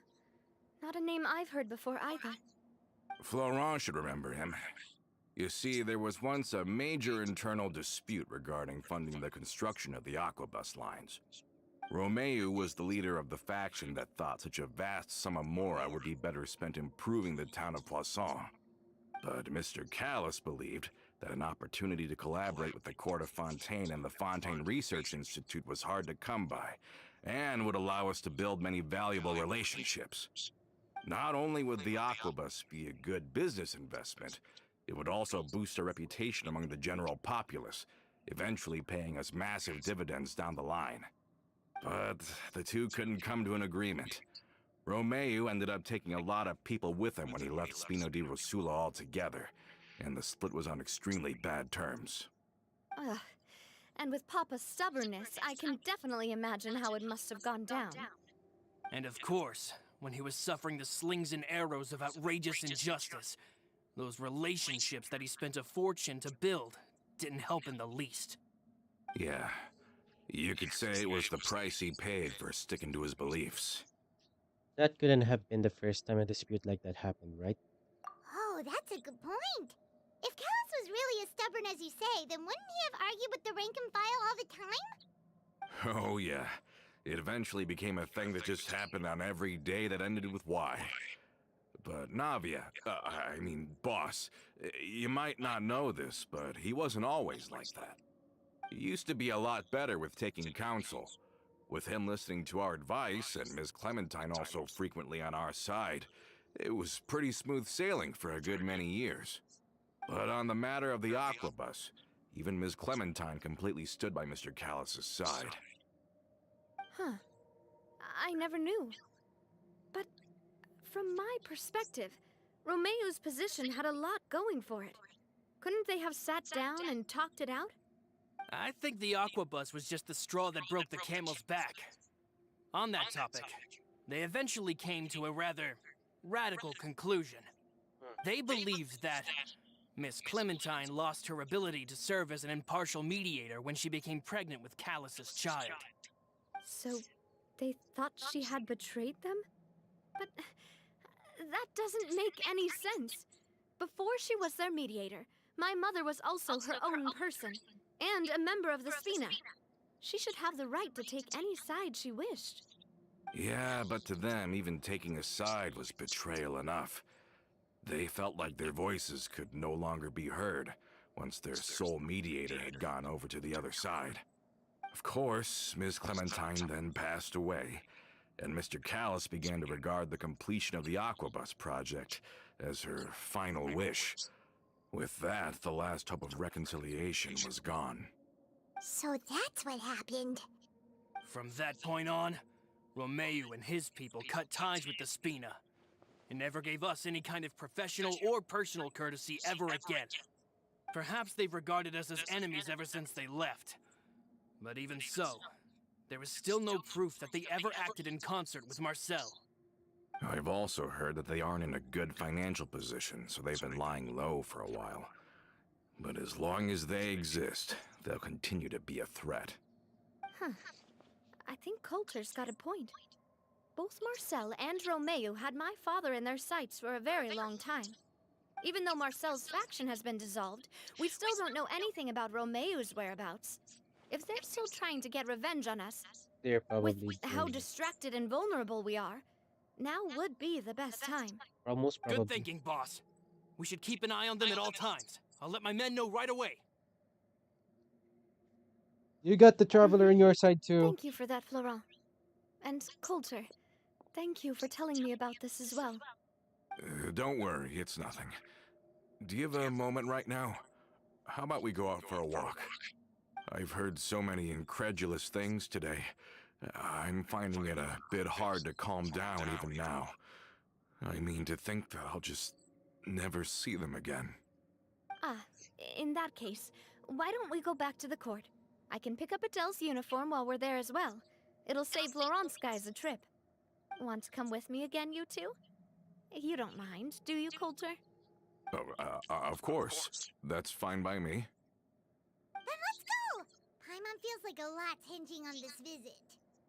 Speaker 5: Not a name I've heard before either.
Speaker 9: Florent should remember him. You see, there was once a major internal dispute regarding funding the construction of the Aquabus lines. Romeu was the leader of the faction that thought such a vast sum of mora would be better spent improving the town of Poisson. But Mr. Callis believed that an opportunity to collaborate with the Court of Fontaine and the Fontaine Research Institute was hard to come by, and would allow us to build many valuable relationships. Not only would the Aquabus be a good business investment, it would also boost our reputation among the general populace, eventually paying us massive dividends down the line. But the two couldn't come to an agreement. Romeu ended up taking a lot of people with him when he left Spino di Rosula altogether, and the split was on extremely bad terms.
Speaker 5: Ugh. And with Papa's stubbornness, I can definitely imagine how it must have gone down.
Speaker 4: And of course, when he was suffering the slings and arrows of outrageous injustice, those relationships that he spent a fortune to build didn't help in the least.
Speaker 9: Yeah, you could say it was the price he paid for sticking to his beliefs.
Speaker 3: That couldn't have been the first time a dispute like that happened, right?
Speaker 6: Oh, that's a good point. If Callus was really as stubborn as you say, then wouldn't he have argued with the rank and file all the time?
Speaker 9: Oh yeah, it eventually became a thing that just happened on every day that ended with Y. But Navia, boss, you might not know this, but he wasn't always like that. He used to be a lot better with taking counsel. With him listening to our advice, and Ms. Clementine also frequently on our side, it was pretty smooth sailing for a good many years. But on the matter of the Aquabus, even Ms. Clementine completely stood by Mr. Callus's side.
Speaker 5: Huh. I never knew. But from my perspective, Romeu's position had a lot going for it. Couldn't they have sat down and talked it out?
Speaker 4: I think the Aquabus was just the straw that broke the camel's back. On that topic, they eventually came to a rather radical conclusion. They believed that Miss Clementine lost her ability to serve as an impartial mediator when she became pregnant with Callus's child.
Speaker 5: So, they thought she had betrayed them? But that doesn't make any sense. Before she was their mediator, my mother was also her own person, and a member of the Spina. She should have the right to take any side she wished.
Speaker 9: Yeah, but to them, even taking a side was betrayal enough. They felt like their voices could no longer be heard once their sole mediator had gone over to the other side. Of course, Ms. Clementine then passed away, and Mr. Callis began to regard the completion of the Aquabus project as her final wish. With that, the last hope of reconciliation was gone.
Speaker 6: So that's what happened.
Speaker 4: From that point on, Romeo and his people cut ties with the Spina, and never gave us any kind of professional or personal courtesy ever again. Perhaps they've regarded us as enemies ever since they left. But even so, there is still no proof that they ever acted in concert with Marcel.
Speaker 9: I've also heard that they aren't in a good financial position, so they've been lying low for a while. But as long as they exist, they'll continue to be a threat.
Speaker 5: I think Coulter's got a point. Both Marcel and Romeo had my father in their sights for a very long time. Even though Marcel's faction has been dissolved, we still don't know anything about Romeo's whereabouts. If they're still trying to get revenge on us,
Speaker 3: They're
Speaker 5: with
Speaker 3: probably
Speaker 5: how
Speaker 3: doing it.
Speaker 5: distracted and vulnerable we are, now would be the best time.
Speaker 3: Almost
Speaker 4: Good
Speaker 3: probably.
Speaker 4: thinking, boss. We should keep an eye on them at all times. I'll let my men know right away.
Speaker 3: You got the traveler in your side too.
Speaker 5: Thank you for that, Florent. And Coulter, thank you for telling me about this as well.
Speaker 9: Don't worry, it's nothing. Do you have a moment right now? How about we go out for a walk? I've heard so many incredulous things today. I'm finding it a bit hard to calm down even now. I mean, to think that I'll just never see them again.
Speaker 5: Ah, in that case, why don't we go back to the court? I can pick up Adele's uniform while we're there as well. It'll save Laurent's guys a trip. Want to come with me again, you two? You don't mind, do you, Coulter?
Speaker 9: Of course. That's fine by me.
Speaker 6: Then let's go! Paimon feels like a lot's hinging on this visit.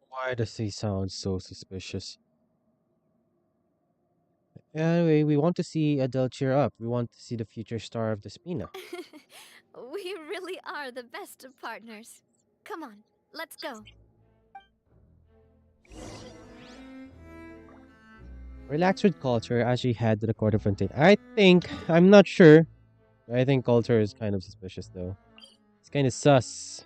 Speaker 3: Why does he sound so suspicious? Anyway, we want to see Adele cheer up. We want to see the future star of the Spina.
Speaker 5: We really are the best of partners. Come on, let's go.
Speaker 3: Relax with Coulter as she head to the court of Fontaine. I'm not sure. I think Coulter is kind of suspicious though. It's kind of sus.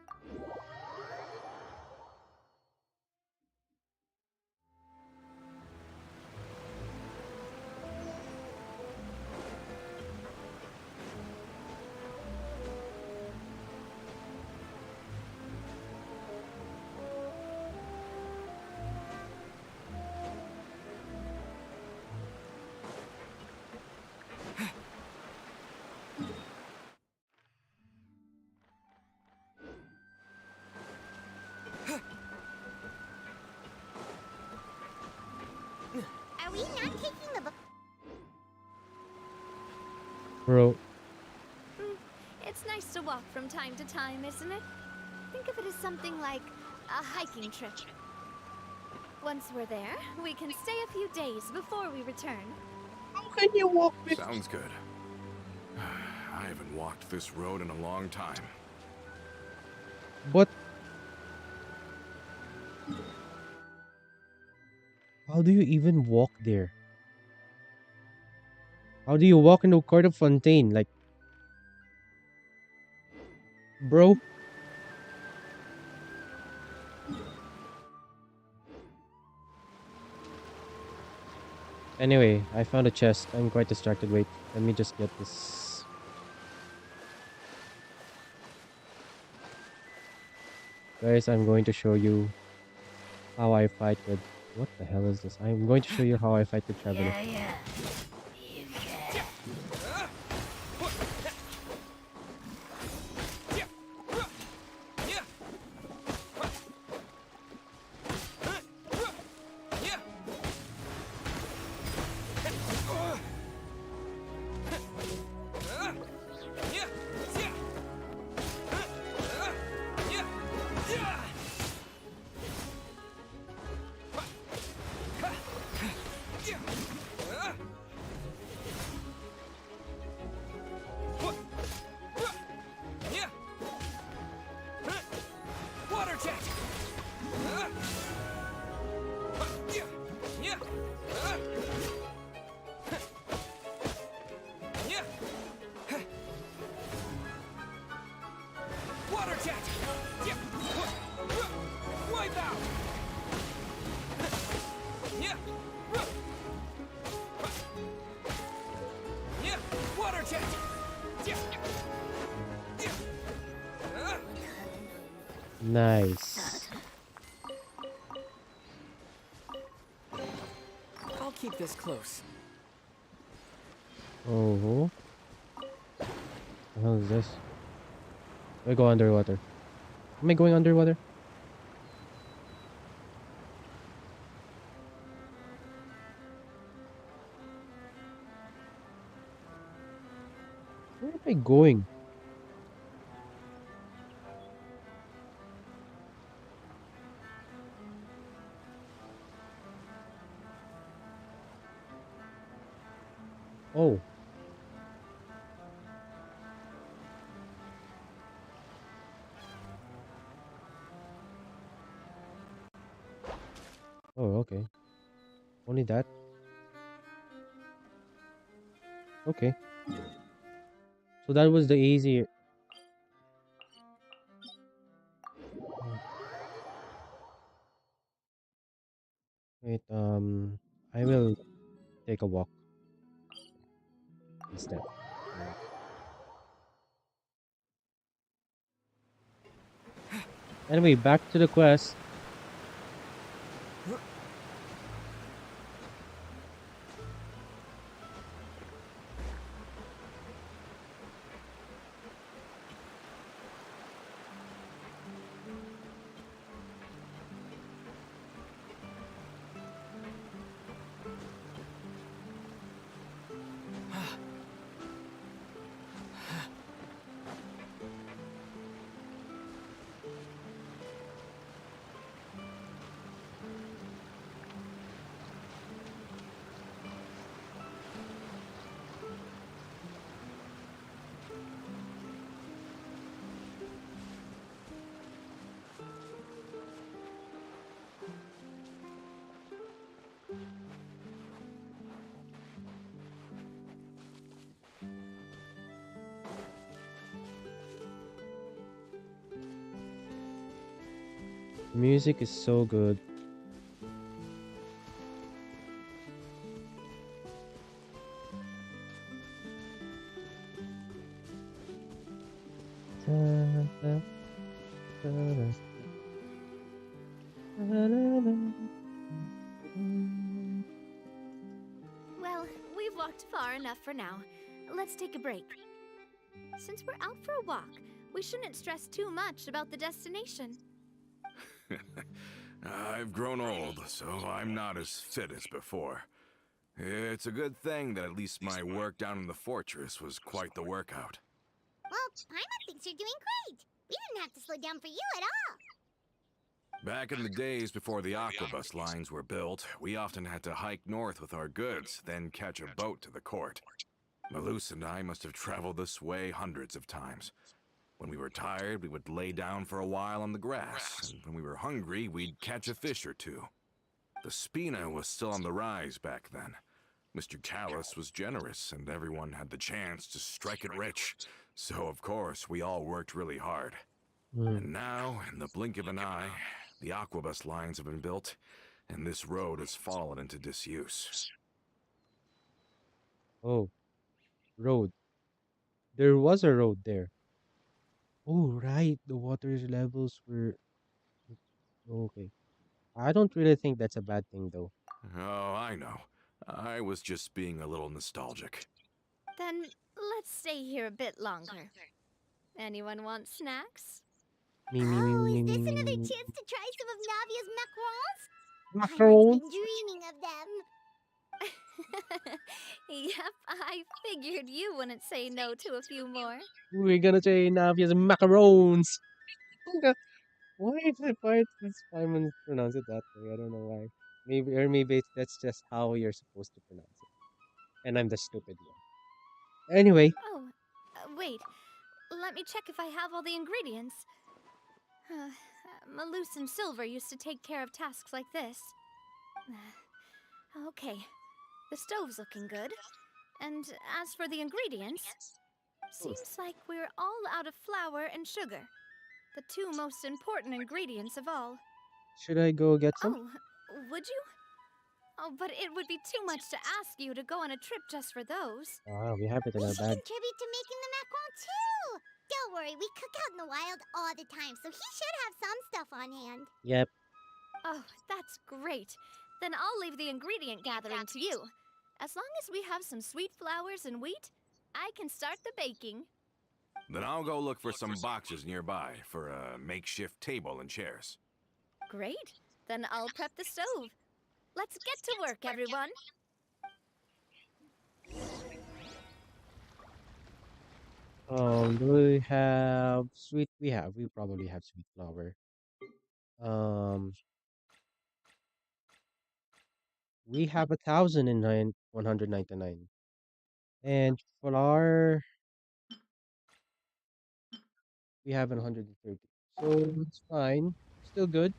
Speaker 6: Are we not taking the
Speaker 3: Bro,
Speaker 5: It's nice to walk from time to time, isn't it? Think of it as something like a hiking trip. Once we're there, we can stay a few days before we return.
Speaker 3: how can you walk with...
Speaker 9: Sounds good. I haven't walked this road in a long time.
Speaker 3: But... how do you even walk there? How do you walk into Court of Fontaine? Like... bro? Anyway, I found a chest. I'm quite distracted. Wait, let me just get this. Guys, I'm going to show you how I fight with... what the hell is this? I'm going to show you how I fight with Traveler.
Speaker 4: Yeah. Water jet. Yeah. Wipe out. Yeah. Yeah. Water jet. Yeah. Yeah.
Speaker 3: Nice.
Speaker 4: I'll keep this close.
Speaker 3: Oh. What the hell is this? I go underwater. Am I going underwater? Where am I going? Oh. Oh, okay. Only that? Okay. So that was the easy. Wait, I will take a walk instead. Anyway, back to the quest. The music is so good.
Speaker 5: Well, we've walked far enough for now. Let's take a break. Since we're out for a walk, we shouldn't stress too much about the destination.
Speaker 9: I've grown old, so I'm not as fit as before. It's a good thing that at least my work down in the fortress was quite the workout.
Speaker 6: Well, Paimon thinks you're doing great. We didn't have to slow down for you at all.
Speaker 9: Back in the days before the aquabus lines were built, we often had to hike north with our goods, then catch a boat to the court. Malus and I must have traveled this way hundreds of times. When we were tired, we would lay down for a while on the grass, and when we were hungry, we'd catch a fish or two. The Spina was still on the rise back then. Mr. Callus was generous, and everyone had the chance to strike it rich. So, of course, we all worked really hard. And now, in the blink of an eye, the aquabus lines have been built, and this road has fallen into disuse.
Speaker 3: Oh, road. There was a road there. Oh, right. The water levels were okay. I don't really think that's a bad thing, though.
Speaker 9: Oh, I know. I was just being a little nostalgic.
Speaker 5: Then let's stay here a bit longer. Anyone want snacks?
Speaker 3: Me, me, me,
Speaker 6: Oh,
Speaker 3: me,
Speaker 6: is
Speaker 3: me,
Speaker 6: this
Speaker 3: me,
Speaker 6: another
Speaker 3: me, me.
Speaker 6: chance to try some of Navia's macarons? I've
Speaker 3: Macarons?
Speaker 6: been dreaming of them.
Speaker 5: Yep, I figured you wouldn't say no to a few more.
Speaker 3: We're gonna say Navia's macarons. Why does Simon pronounce it that way? I don't know why. Maybe that's just how you're supposed to pronounce it. And I'm the stupid one. Anyway,
Speaker 5: Oh, wait. Let me check if I have all the ingredients. Malus and Silver used to take care of tasks like this. Okay, the stove's looking good. And as for the ingredients, seems like we're all out of flour and sugar. The two most important ingredients of all.
Speaker 3: Should I go get some?
Speaker 5: Oh, would you? Oh, but it would be too much to ask you to go on a trip just for those.
Speaker 3: Ah, we have it in
Speaker 6: We
Speaker 3: our
Speaker 6: should
Speaker 3: bag.
Speaker 6: contribute to making the macaron too. Don't worry, we cook out in the wild all the time, so he should have some stuff on hand.
Speaker 3: Yep.
Speaker 5: Oh, that's great. Then I'll leave the ingredient gathering to you. As long as we have some sweet flours and wheat, I can start the baking.
Speaker 9: Then I'll go look for some boxes nearby for a makeshift table and chairs.
Speaker 5: Great. Then I'll prep the stove. Let's get to work, everyone.
Speaker 3: Do we have sweet? We probably have sweet flour. Um, we have 1,199, and flour we have 130. So it's fine. Still good.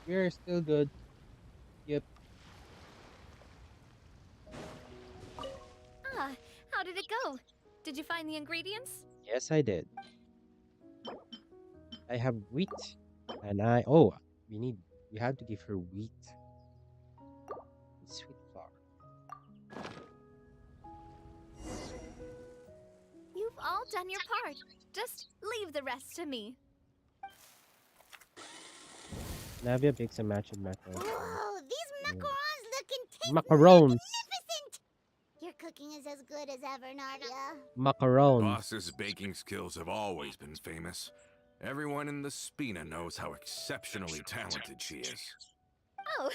Speaker 3: We're still good. Yep.
Speaker 5: Ah, how did it go? Did you find the ingredients?
Speaker 3: Yes, I did. I have wheat, and we have to give her wheat and sweet flour.
Speaker 5: You've all done your part. Just leave the rest to me.
Speaker 3: Navia bakes and matches macarons.
Speaker 6: Whoa, these macarons looking
Speaker 3: Macarons.
Speaker 6: magnificent! Your cooking is as good as ever, Navia.
Speaker 3: Macarons.
Speaker 9: Boss's baking skills have always been famous. Everyone in the Spina knows how exceptionally talented she is.
Speaker 5: Oh,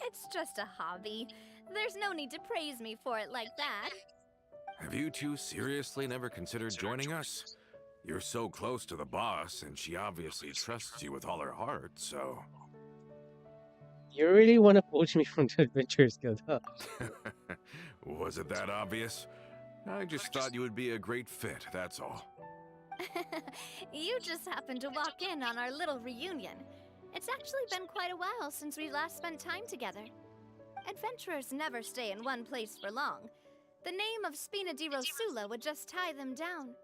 Speaker 5: it's just a hobby. There's no need to praise me for it like that.
Speaker 9: Have you two seriously never considered joining us? You're so close to the boss, and she obviously trusts you with all her heart, so...
Speaker 3: You really want to poach me from the Adventurers Guild, huh?
Speaker 9: Was it that obvious? I just thought you would be a great fit, that's all.
Speaker 5: You just happened to walk in on our little reunion. It's actually been quite a while since we last spent time together. Adventurers never stay in one place for long. The name of Spina di Rosula would just tie them down.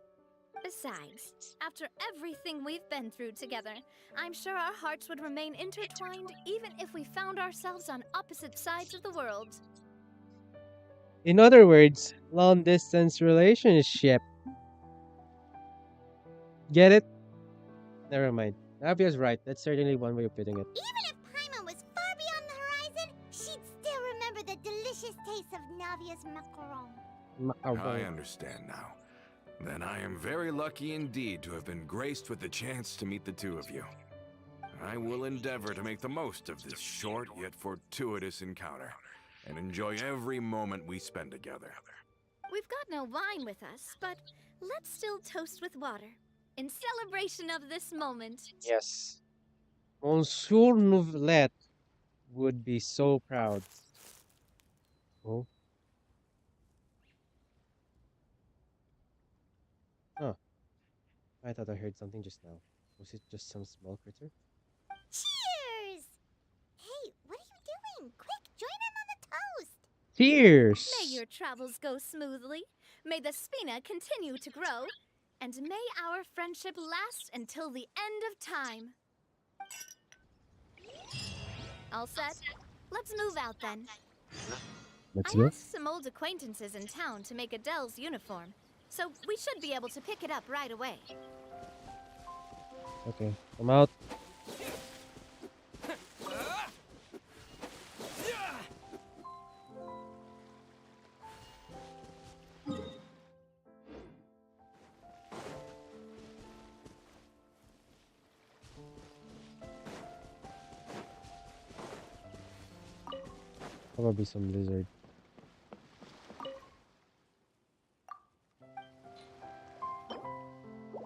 Speaker 5: Besides, after everything we've been through together, I'm sure our hearts would remain intertwined even if we found ourselves on opposite sides of the world.
Speaker 3: In other words, long distance relationship. Get it? Never mind. Navia's right. That's certainly one way of putting it.
Speaker 6: Even if Paimon was far beyond the horizon, she'd still remember the delicious taste of Navia's macaron.
Speaker 9: I understand now. Then I am very lucky indeed to have been graced with the chance to meet the two of you. I will endeavor to make the most of this short yet fortuitous encounter, and enjoy every moment we spend together.
Speaker 5: We've got no wine with us, but let's still toast with water, in celebration of this moment.
Speaker 3: Yes. Monsieur Nouvellette would be so proud. Oh. Huh. I thought I heard something just now. Was it just some small critter?
Speaker 6: Cheers! Hey, what are you doing? Quick, join in on the toast!
Speaker 3: Cheers!
Speaker 5: May your travels go smoothly, may the Spina continue to grow, and may our friendship last until the end of time. All set? Let's move out then.
Speaker 3: Let's
Speaker 5: I
Speaker 3: go.
Speaker 5: asked some old acquaintances in town to make Adele's uniform, so we should be able to pick it up right away.
Speaker 3: Okay, I'm out. Probably some lizard.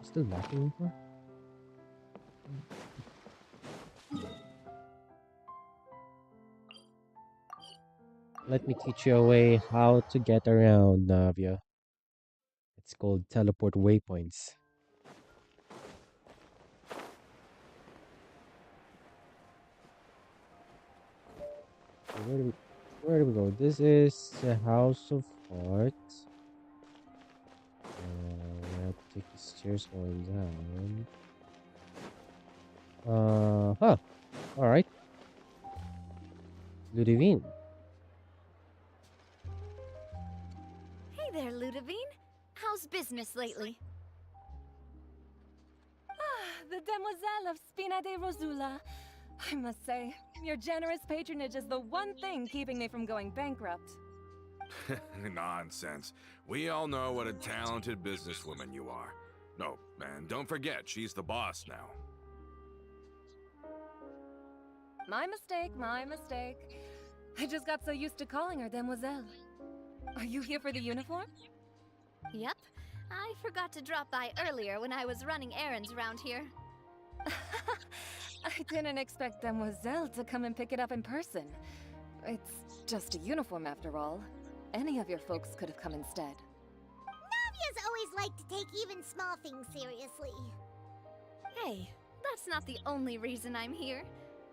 Speaker 3: Still lacking more? Let me teach you a way how to get around Navia. It's called teleport waypoints. Where do we go? This is the House of Art. We have to take the stairs going down. Huh. Alright. Ludivine.
Speaker 5: Hey there, Ludivine. How's business lately?
Speaker 10: The Demoiselle of Spina de Rosula. I must say, your generous patronage is the one thing keeping me from going bankrupt.
Speaker 9: Nonsense. We all know what a talented businesswoman you are. No, and don't forget, she's the boss now.
Speaker 10: My mistake, my mistake. I just got so used to calling her Demoiselle. Are you here for the uniform?
Speaker 5: Yep. I forgot to drop by earlier when I was running errands around here.
Speaker 10: I didn't expect Demoiselle to come and pick it up in person. It's just a uniform after all. Any of your folks could have come instead.
Speaker 6: Navia's always liked to take even small things seriously.
Speaker 5: Hey, that's not the only reason I'm here.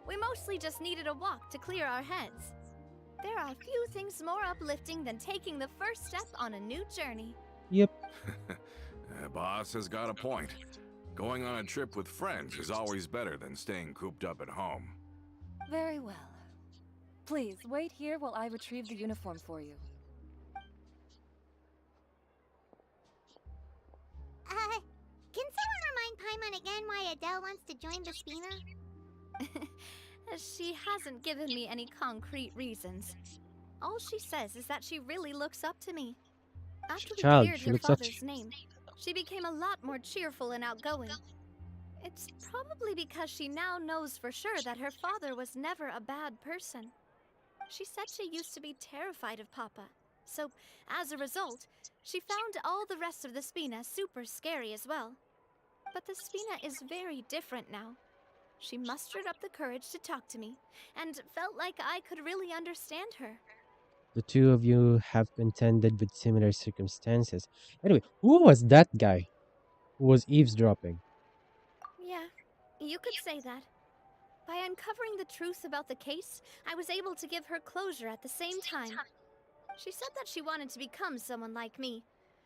Speaker 5: We mostly just needed a walk to clear our heads. There are few things more uplifting than taking the first step on a new journey.
Speaker 3: Yep.
Speaker 9: Boss has got a point. Going on a trip with friends is always better than staying cooped up at home.
Speaker 10: Very well. Please, wait here while I retrieve the uniform for you.
Speaker 6: Can someone remind Paimon again why Adele wants to join the Spina?
Speaker 5: She hasn't given me any concrete reasons. All she says is that she really looks up to me. After we
Speaker 3: Child,
Speaker 5: cleared
Speaker 3: she
Speaker 5: her
Speaker 3: looks up to
Speaker 5: father's name, she became a lot more cheerful and outgoing. It's probably because she now knows for sure that her father was never a bad person. She said she used to be terrified of Papa, so as a result, she found all the rest of the Spina super scary as well. But the Spina is very different now. She mustered up the courage to talk to me, and felt like I could really understand her.
Speaker 3: The two of you have contended with similar circumstances. Anyway, who was that guy who was eavesdropping?
Speaker 5: Yeah, you could say that. By uncovering the truth about the case, I was able to give her closure at the same time. She said that she wanted to become someone like me.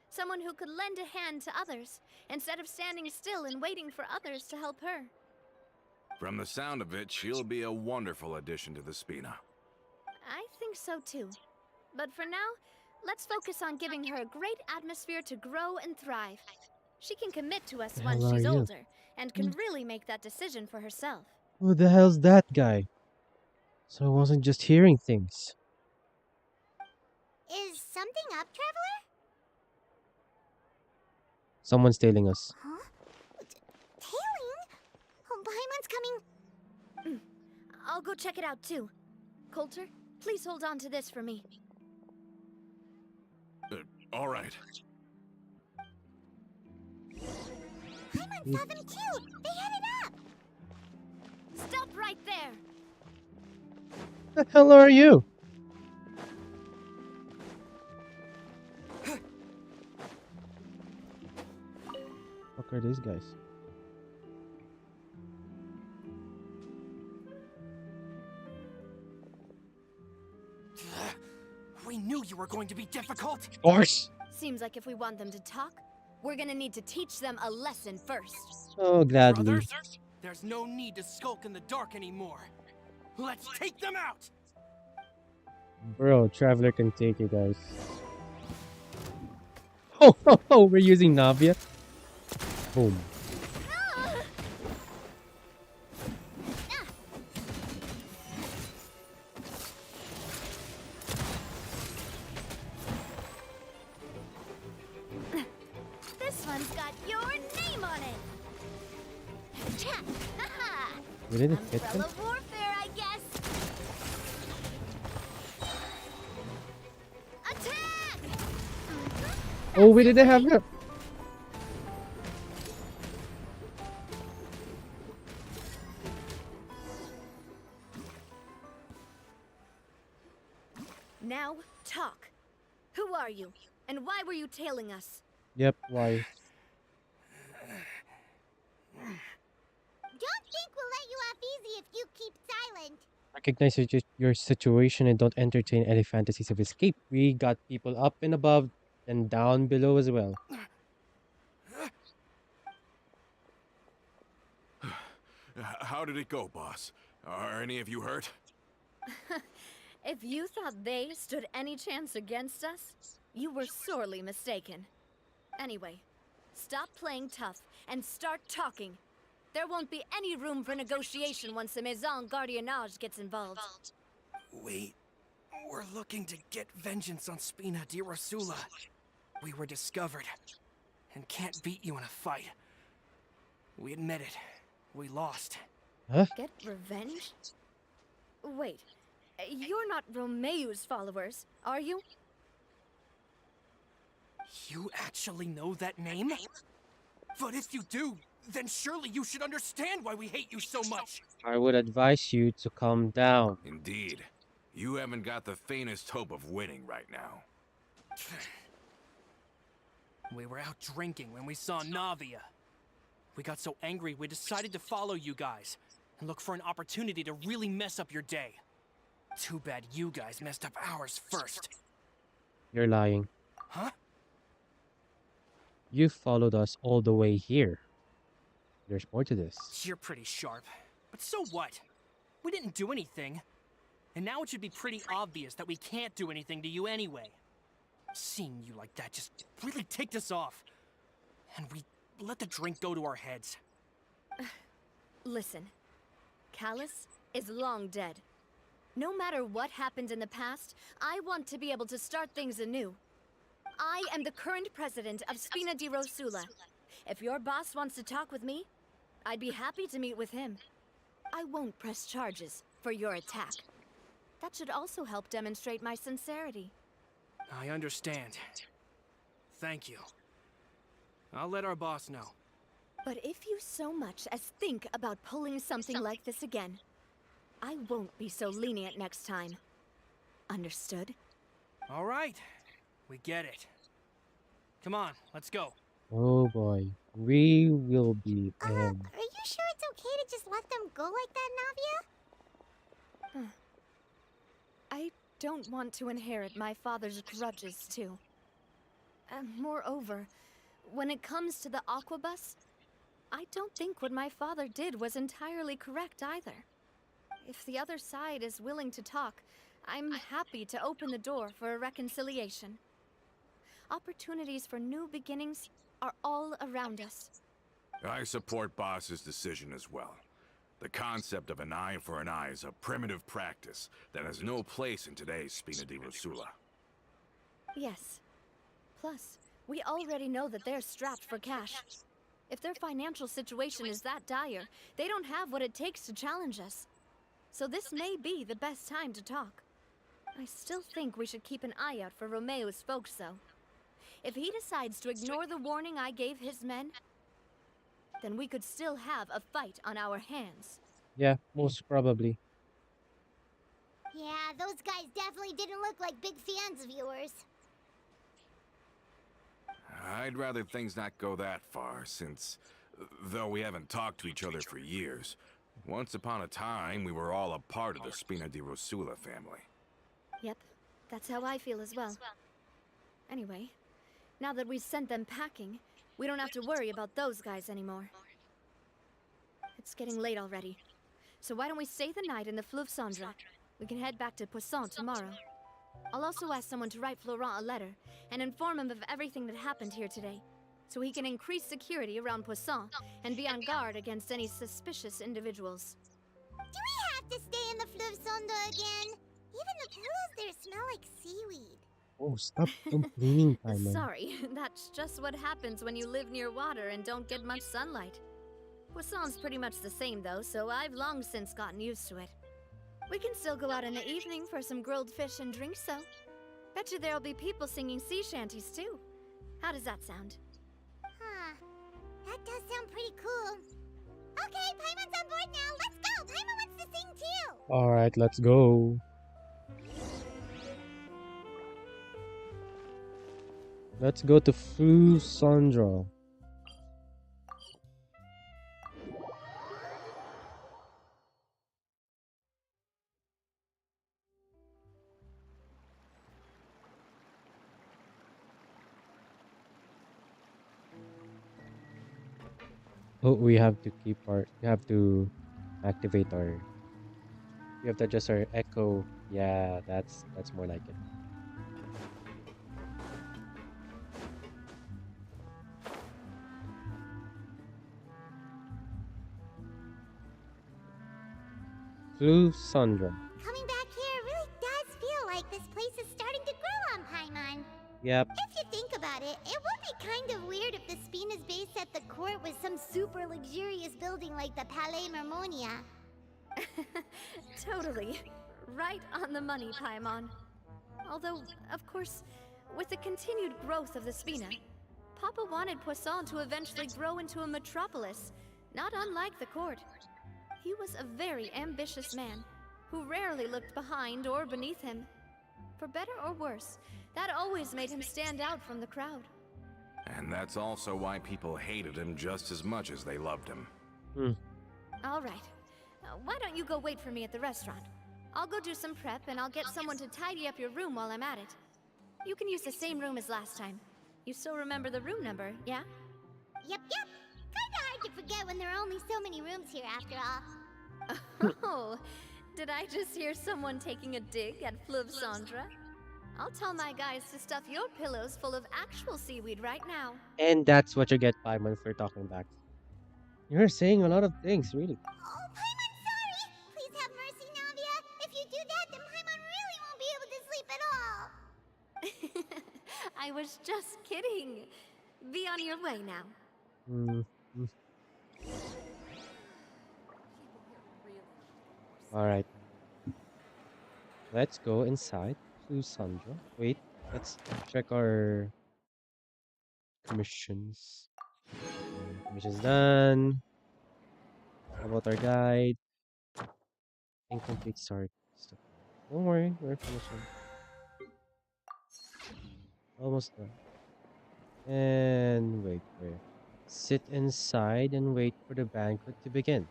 Speaker 5: Someone who could lend a hand to others, instead of standing still and waiting for others to help her.
Speaker 9: From the sound of it, she'll be a wonderful addition to the Spina.
Speaker 5: I think so too. But for now, let's focus on giving her a great atmosphere to grow and thrive. She can commit to us
Speaker 3: The
Speaker 5: once
Speaker 3: hell are
Speaker 5: she's
Speaker 3: you?
Speaker 5: older, and can really make that decision for herself.
Speaker 3: Who the hell's that guy? So I wasn't just hearing things.
Speaker 6: Is something up, Traveler?
Speaker 3: Someone's tailing us.
Speaker 6: Huh? Tailing? Oh, Paimon's coming.
Speaker 5: I'll go check it out too. Coulter, please hold on to this for me.
Speaker 9: All right.
Speaker 6: Paimon saw them too. They headed up.
Speaker 5: Stop right there!
Speaker 3: The hell are you? Fuck are these guys?
Speaker 4: We knew you were going to be difficult.
Speaker 3: Of course.
Speaker 5: Seems like if we want them to talk, we're gonna need to teach them a lesson first.
Speaker 3: Oh, gladly.
Speaker 4: Brothers, there's no need to skulk in the dark anymore. Let's take them out!
Speaker 3: Bro, Traveler can take it, guys. Oh, we're using Navia. Boom.
Speaker 5: This one's got your name on it! Cha! Ha-ha!
Speaker 3: We didn't hit them?
Speaker 5: Umbrella warfare, I guess! Attack!
Speaker 3: Oh, we didn't have her.
Speaker 5: Now, talk. Who are you? And why were you tailing us?
Speaker 3: Yep, why?
Speaker 6: Don't think we'll let you off easy if you keep silent.
Speaker 3: Recognize your situation and don't entertain any fantasies of escape. We got people up and above and down below as well.
Speaker 9: How did it go, boss? Are any of you hurt?
Speaker 5: If you thought they stood any chance against us, you were sorely mistaken. Anyway, stop playing tough and start talking. There won't be any room for negotiation once the Maison Gardiennage gets involved.
Speaker 4: We're looking to get vengeance on Spina di Rosula. We were discovered and can't beat you in a fight. We admit it. We lost.
Speaker 3: Huh?
Speaker 5: Get revenge? Wait, you're not Romeu's followers, are you?
Speaker 4: You actually know that name? But if you do, then surely you should understand why we hate you so much.
Speaker 3: I would advise you to calm down.
Speaker 9: Indeed. You haven't got the faintest hope of winning right now.
Speaker 4: We were out drinking when we saw Navia. We got so angry we decided to follow you guys and look for an opportunity to really mess up your day. Too bad you guys messed up ours first.
Speaker 3: You're lying.
Speaker 4: Huh?
Speaker 3: You followed us all the way here. There's more to this.
Speaker 4: You're pretty sharp. But so what? We didn't do anything. And now it should be pretty obvious that we can't do anything to you anyway. Seeing you like that just really ticked us off. And we let the drink go to our heads.
Speaker 5: Listen, Callus is long dead. No matter what happened in the past, I want to be able to start things anew. I am the current president of Spina di Rosula. If your boss wants to talk with me, I'd be happy to meet with him. I won't press charges for your attack. That should also help demonstrate my sincerity.
Speaker 4: I understand. Thank you. I'll let our boss know.
Speaker 5: But if you so much as think about pulling something like this again, I won't be so lenient next time. Understood?
Speaker 4: All right. We get it. Come on, let's go.
Speaker 3: Oh boy. We will be in.
Speaker 6: Are you sure it's okay to just let them go like that, Navia?
Speaker 5: I don't want to inherit my father's grudges, too. Moreover, when it comes to the Aquabus, I don't think what my father did was entirely correct either. If the other side is willing to talk, I'm happy to open the door for a reconciliation. Opportunities for new beginnings are all around us.
Speaker 9: I support Boss's decision as well. The concept of an eye for an eye is a primitive practice that has no place in today's Spina di Rosula.
Speaker 5: Yes. Plus, we already know that they're strapped for cash. If their financial situation is that dire, they don't have what it takes to challenge us. So this may be the best time to talk. I still think we should keep an eye out for Romeu's folks, though. If he decides to ignore the warning I gave his men, then we could still have a fight on our hands.
Speaker 3: Yeah, most probably.
Speaker 6: Yeah, those guys definitely didn't look like big fans of yours.
Speaker 9: I'd rather things not go that far, since, though we haven't talked to each other for years, once upon a time we were all a part of the Spina di Rosula family.
Speaker 5: Yep, that's how I feel as well. Anyway, now that we've sent them packing, we don't have to worry about those guys anymore. It's getting late already, so why don't we stay the night in the Fleuve Cendre? We can head back to Poisson tomorrow. I'll also ask someone to write Florent a letter and inform him of everything that happened here today, so he can increase security around Poisson and be on guard against any suspicious individuals.
Speaker 6: Do we have to stay in the Fleuve Cendre again? Even the pillows there smell like seaweed.
Speaker 3: Oh, stop complaining, Paimon.
Speaker 5: Sorry, that's just what happens when you live near water and don't get much sunlight. Poisson's pretty much the same though, so I've long since gotten used to it. We can still go out in the evening for some grilled fish and drinks though. Bet you there'll be people singing sea shanties too. How does that sound?
Speaker 6: Huh. That does sound pretty cool. Okay, Paimon's on board now. Let's go! Paimon wants to sing too!
Speaker 3: Alright, let's go. Let's go to Fleuve Cendre. Oh, we have to keep our. We have to activate our. We have to adjust our echo. Yeah, that's more like it. Blue Sandra.
Speaker 6: Coming back here really does feel like this place is starting to grow on Paimon.
Speaker 3: Yep.
Speaker 6: If you think about it, it would be kind of weird if the Spina's base at the court was some super luxurious building like the Palais Mermonia.
Speaker 5: Totally. Right on the money, Paimon. Although, of course, with the continued growth of the Spina, Papa wanted Poisson to eventually grow into a metropolis, not unlike the court. He was a very ambitious man, who rarely looked behind or beneath him. For better or worse, that always made him stand out from the crowd.
Speaker 9: And that's also why people hated him just as much as they loved him.
Speaker 5: All right. Why don't you go wait for me at the restaurant? I'll go do some prep and I'll get someone to tidy up your room while I'm at it. You can use the same room as last time. You still remember the room number, yeah?
Speaker 6: Yep. Kinda hard to forget when there are only so many rooms here after all.
Speaker 5: Oh, did I just hear someone taking a dig at Fleuve Sandra? I'll tell my guys to stuff your pillows full of actual seaweed right now.
Speaker 3: And that's what you get, Paimon, for talking back. You're saying a lot of things, really.
Speaker 6: Oh, Paimon, sorry! Please have mercy, Navia! If you do that, then Paimon really won't be able to sleep at all!
Speaker 5: I was just kidding. Be on your way now.
Speaker 3: Alright. Let's go inside to Sandra. Wait, let's check our commissions. Mission's done. How about our guide? Incomplete start. Don't worry, we're finishing. Almost done. And wait. Sit inside and wait for the banquet to begin.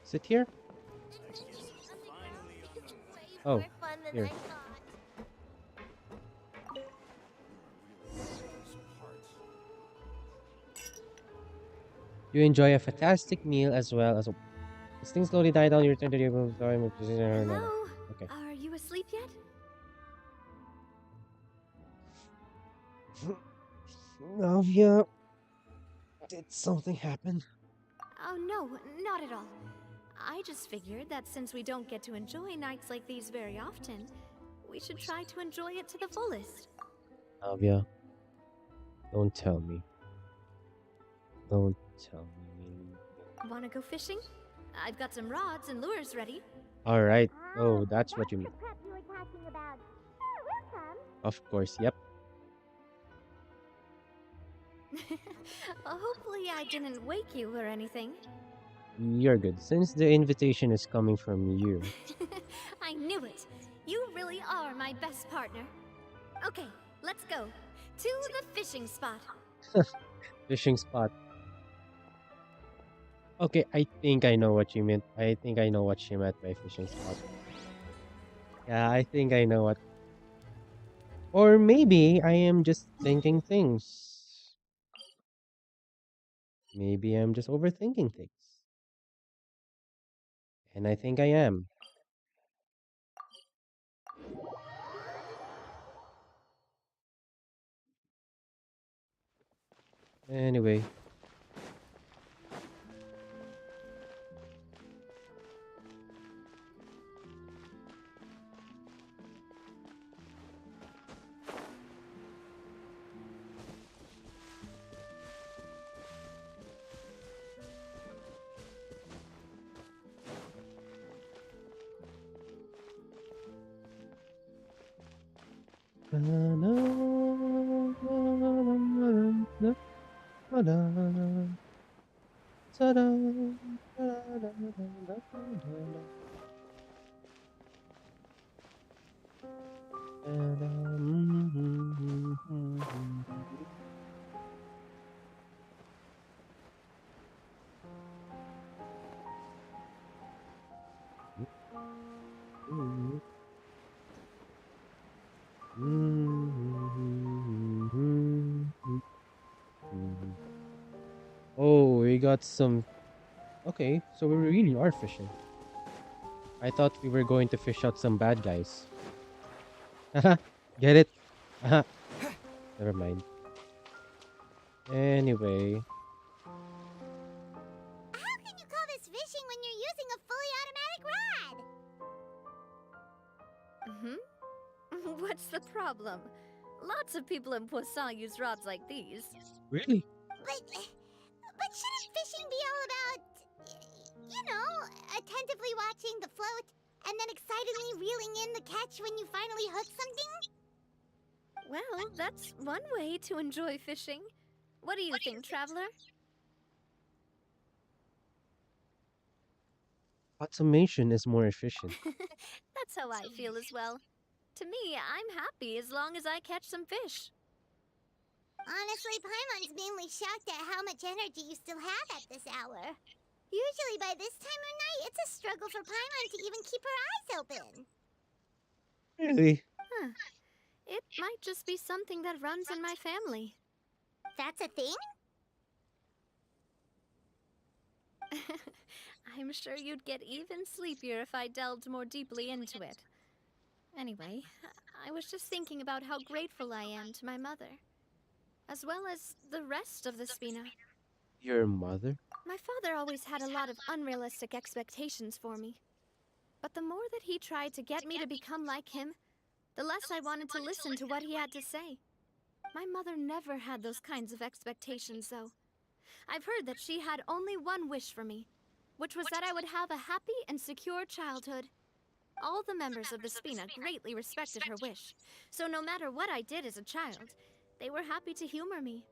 Speaker 3: Sit here? Oh, here. You enjoy a fantastic meal as well as a... As things slowly die down, you return to the room.
Speaker 5: Hello?
Speaker 3: Okay.
Speaker 5: Are you asleep yet?
Speaker 3: Navia, did something happen?
Speaker 5: Oh, no, not at all. I just figured that since we don't get to enjoy nights like these very often, we should try to enjoy it to the fullest.
Speaker 3: Navia, don't tell me. Don't tell me.
Speaker 5: Wanna go fishing? I've got some rods and lures ready.
Speaker 3: Alright. Oh, that's what you mean.
Speaker 6: The prep you were talking about. Sure, we'll come.
Speaker 3: Of course, yep.
Speaker 5: Hopefully I didn't wake you or anything.
Speaker 3: You're good. Since the invitation is coming from you.
Speaker 5: I knew it. You really are my best partner. Okay, let's go. To the fishing spot.
Speaker 3: Fishing spot. Okay, I think I know what you meant. I think I know what she meant by fishing spot. Yeah, I think I know what. Or maybe I am just thinking things. Maybe I'm just overthinking things. And I think I am. Anyway. Mhm. Oh, we got some. Okay, so we really are fishing. I thought we were going to fish out some bad guys. Haha, get it? Haha, never mind. Anyway,
Speaker 6: How can you call this fishing when you're using a fully automatic rod?
Speaker 5: What's the problem? Lots of people in Poisson use rods like these.
Speaker 3: really?
Speaker 6: But shouldn't fishing be all about, you know, attentively watching the float and then excitedly reeling in the catch when you finally hook something?
Speaker 5: Well, that's one way to enjoy fishing. What do you think, Traveler?
Speaker 3: Automation is more efficient.
Speaker 5: That's how I feel as well. To me, I'm happy as long as I catch some fish.
Speaker 6: Honestly, Paimon's mainly shocked at how much energy you still have at this hour. Usually by this time of night, it's a struggle for Paimon to even keep her eyes open.
Speaker 3: Really?
Speaker 5: Huh. It might just be something that runs in my family.
Speaker 6: That's a thing?
Speaker 5: I'm sure you'd get even sleepier if I delved more deeply into it. Anyway, I was just thinking about how grateful I am to my mother, as well as the rest of the Spina.
Speaker 3: Your mother?
Speaker 5: My father always had a lot of unrealistic expectations for me. But the more that he tried to get me to become like him, the less I wanted to listen to what he had to say. My mother never had those kinds of expectations, though. I've heard that she had only one wish for me, which was that I would have a happy and secure childhood. All the members of the Spina greatly respected her wish, so no matter what I did as a child, they were happy to humor me.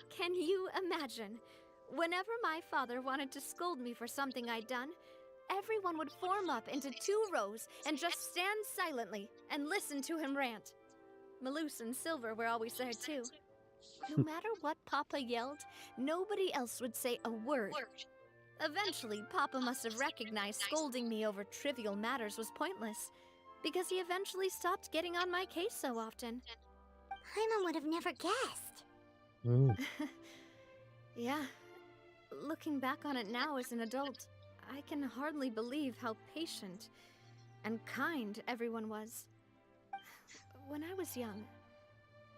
Speaker 5: Can you imagine? Whenever my father wanted to scold me for something I'd done, everyone would form up into 2 rows and just stand silently and listen to him rant. Malouse and Silver were always there too. No matter what Papa yelled, nobody else would say a word. Eventually, Papa must have recognized scolding me over trivial matters was pointless, because he eventually stopped getting on my case so often.
Speaker 6: Paimon would have never guessed.
Speaker 3: Mm.
Speaker 5: Yeah. Looking back on it now as an adult, I can hardly believe how patient and kind everyone was. When I was young,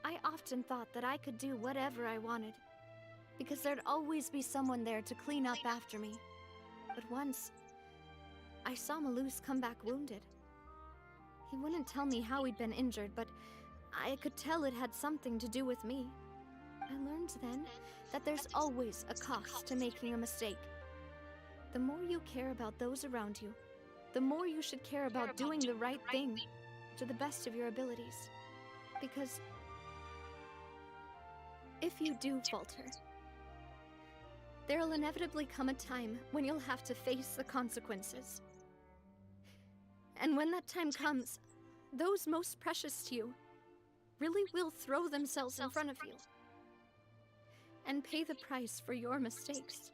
Speaker 5: I often thought that I could do whatever I wanted, because there'd always be someone there to clean up after me. But once, I saw Malouse come back wounded. He wouldn't tell me how he'd been injured, but I could tell it had something to do with me. I learned then that there's always a cost to making a mistake. The more you care about those around you, the more you should care about doing the right thing to the best of your abilities. Because if you do falter, there'll inevitably come a time when you'll have to face the consequences. And when that time comes, those most precious to you really will throw themselves in front of you and pay the price for your mistakes.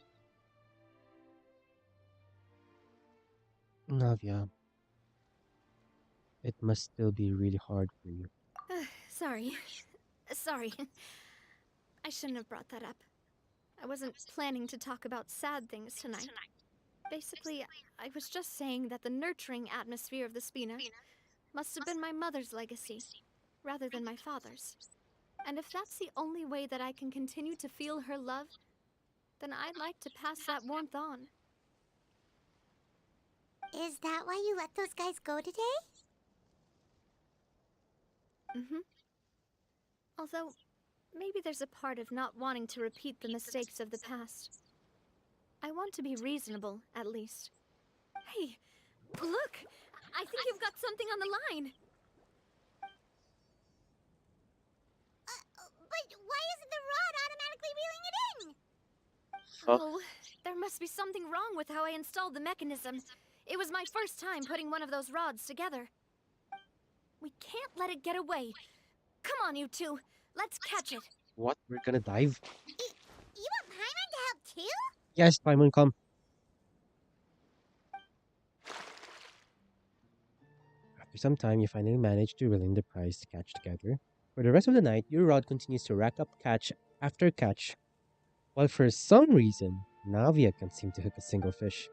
Speaker 3: Navia, it must still be really hard for you.
Speaker 5: Sorry. I shouldn't have brought that up. I wasn't planning to talk about sad things tonight. Basically, I was just saying that the nurturing atmosphere of the Spina must have been my mother's legacy, rather than my father's. And if that's the only way that I can continue to feel her love, then I'd like to pass that warmth on.
Speaker 6: Is that why you let those guys go today?
Speaker 5: Although, maybe there's a part of not wanting to repeat the mistakes of the past. I want to be reasonable, at least. Hey, look! I think you've got something on the line!
Speaker 6: But why isn't the rod automatically reeling it in?
Speaker 5: Oh, there must be something wrong with how I installed the mechanism. It was my first time putting one of those rods together. We can't let it get away. Come on, you two. Let's catch it.
Speaker 3: What? We're gonna dive?
Speaker 6: You want Paimon to help too?
Speaker 3: Yes, Paimon, come. After some time, you finally manage to reel in the prize to catch together. For the rest of the night, your rod continues to rack up catch after catch, while for some reason, Navia can't seem to hook a single fish.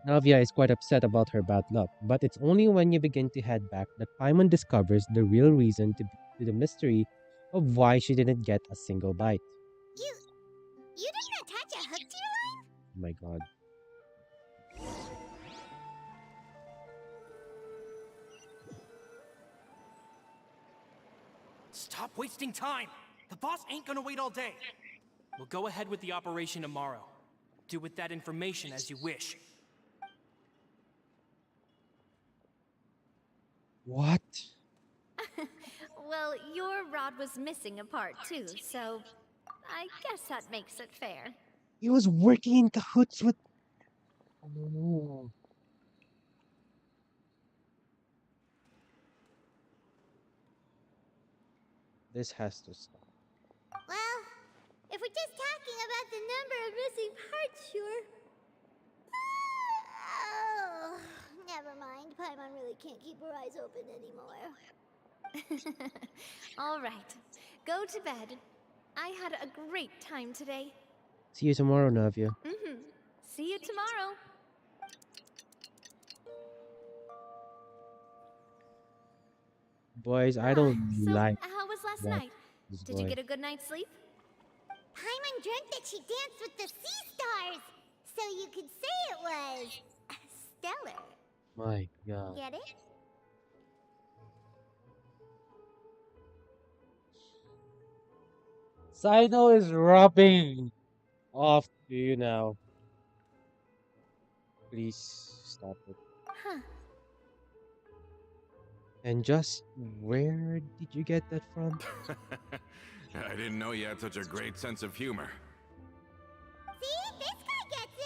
Speaker 3: Navia is quite upset about her bad luck, but it's only when you begin to head back that Paimon discovers the real reason to the mystery of why she didn't get a single bite.
Speaker 6: You didn't attach a hook to your line?
Speaker 3: Oh my god.
Speaker 4: Stop wasting time! The boss ain't gonna wait all day. We'll go ahead with the operation tomorrow. Do with that information as you wish.
Speaker 3: What?
Speaker 5: Well, your rod was missing a part too, so I guess that makes it fair.
Speaker 3: He was working in cahoots with. Oh. This has to stop.
Speaker 6: Well, if we're just talking about the number of missing parts, sure. Oh, never mind. Paimon really can't keep her eyes open anymore.
Speaker 5: All right, go to bed. I had a great time today.
Speaker 3: See you tomorrow, Navia.
Speaker 5: See you tomorrow.
Speaker 3: Boys, I don't
Speaker 5: So,
Speaker 3: like
Speaker 5: how was last
Speaker 3: that
Speaker 5: night?
Speaker 3: this
Speaker 5: Did you
Speaker 3: boy.
Speaker 5: get a good night's sleep?
Speaker 6: Paimon dreamt that she danced with the sea stars, so you could say it was stellar.
Speaker 3: My god.
Speaker 6: Get it?
Speaker 3: Sino is rubbing off to you now. Please stop it.
Speaker 5: Huh.
Speaker 3: And just where did you get that from?
Speaker 9: I didn't know you had such a great sense of humor.
Speaker 6: See? This guy gets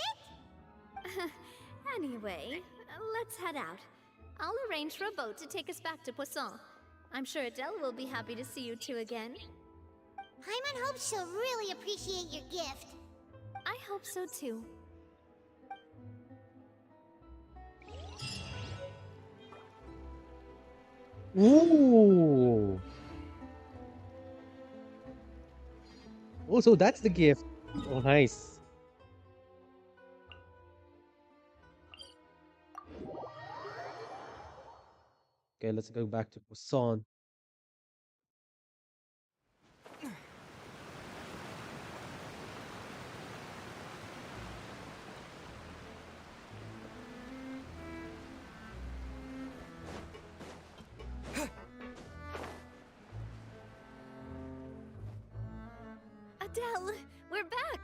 Speaker 6: it!
Speaker 5: Anyway, let's head out. I'll arrange for a boat to take us back to Poisson. I'm sure Adele will be happy to see you two again.
Speaker 6: Paimon hopes she'll really appreciate your gift.
Speaker 5: I hope so too.
Speaker 3: Ooh. Oh, so that's the gift. Oh, nice. Okay, let's go back to Poisson.
Speaker 5: Adele, we're back!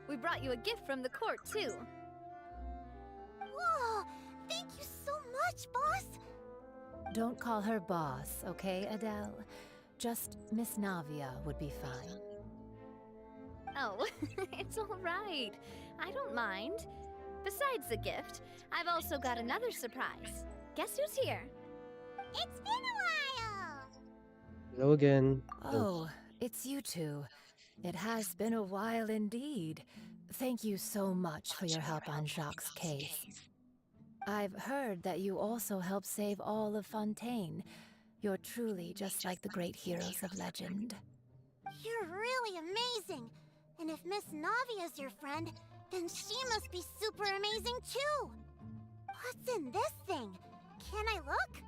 Speaker 5: We brought you a gift from the court too.
Speaker 6: Whoa! Thank you so much, boss!
Speaker 7: Don't call her boss, okay, Adele? Just Miss Navia would be fine.
Speaker 5: Oh, it's all right. I don't mind. Besides the gift, I've also got another surprise. Guess who's here?
Speaker 6: It's been a while!
Speaker 3: Hello again.
Speaker 7: Oh, it's you two. It has been a while indeed. Thank you so much for your help on Jacques' case. I've heard that you also helped save all of Fontaine. You're truly just like the great heroes of legend.
Speaker 6: You're really amazing! And if Miss Navia's your friend, then she must be super amazing too! What's in this thing? Can I look?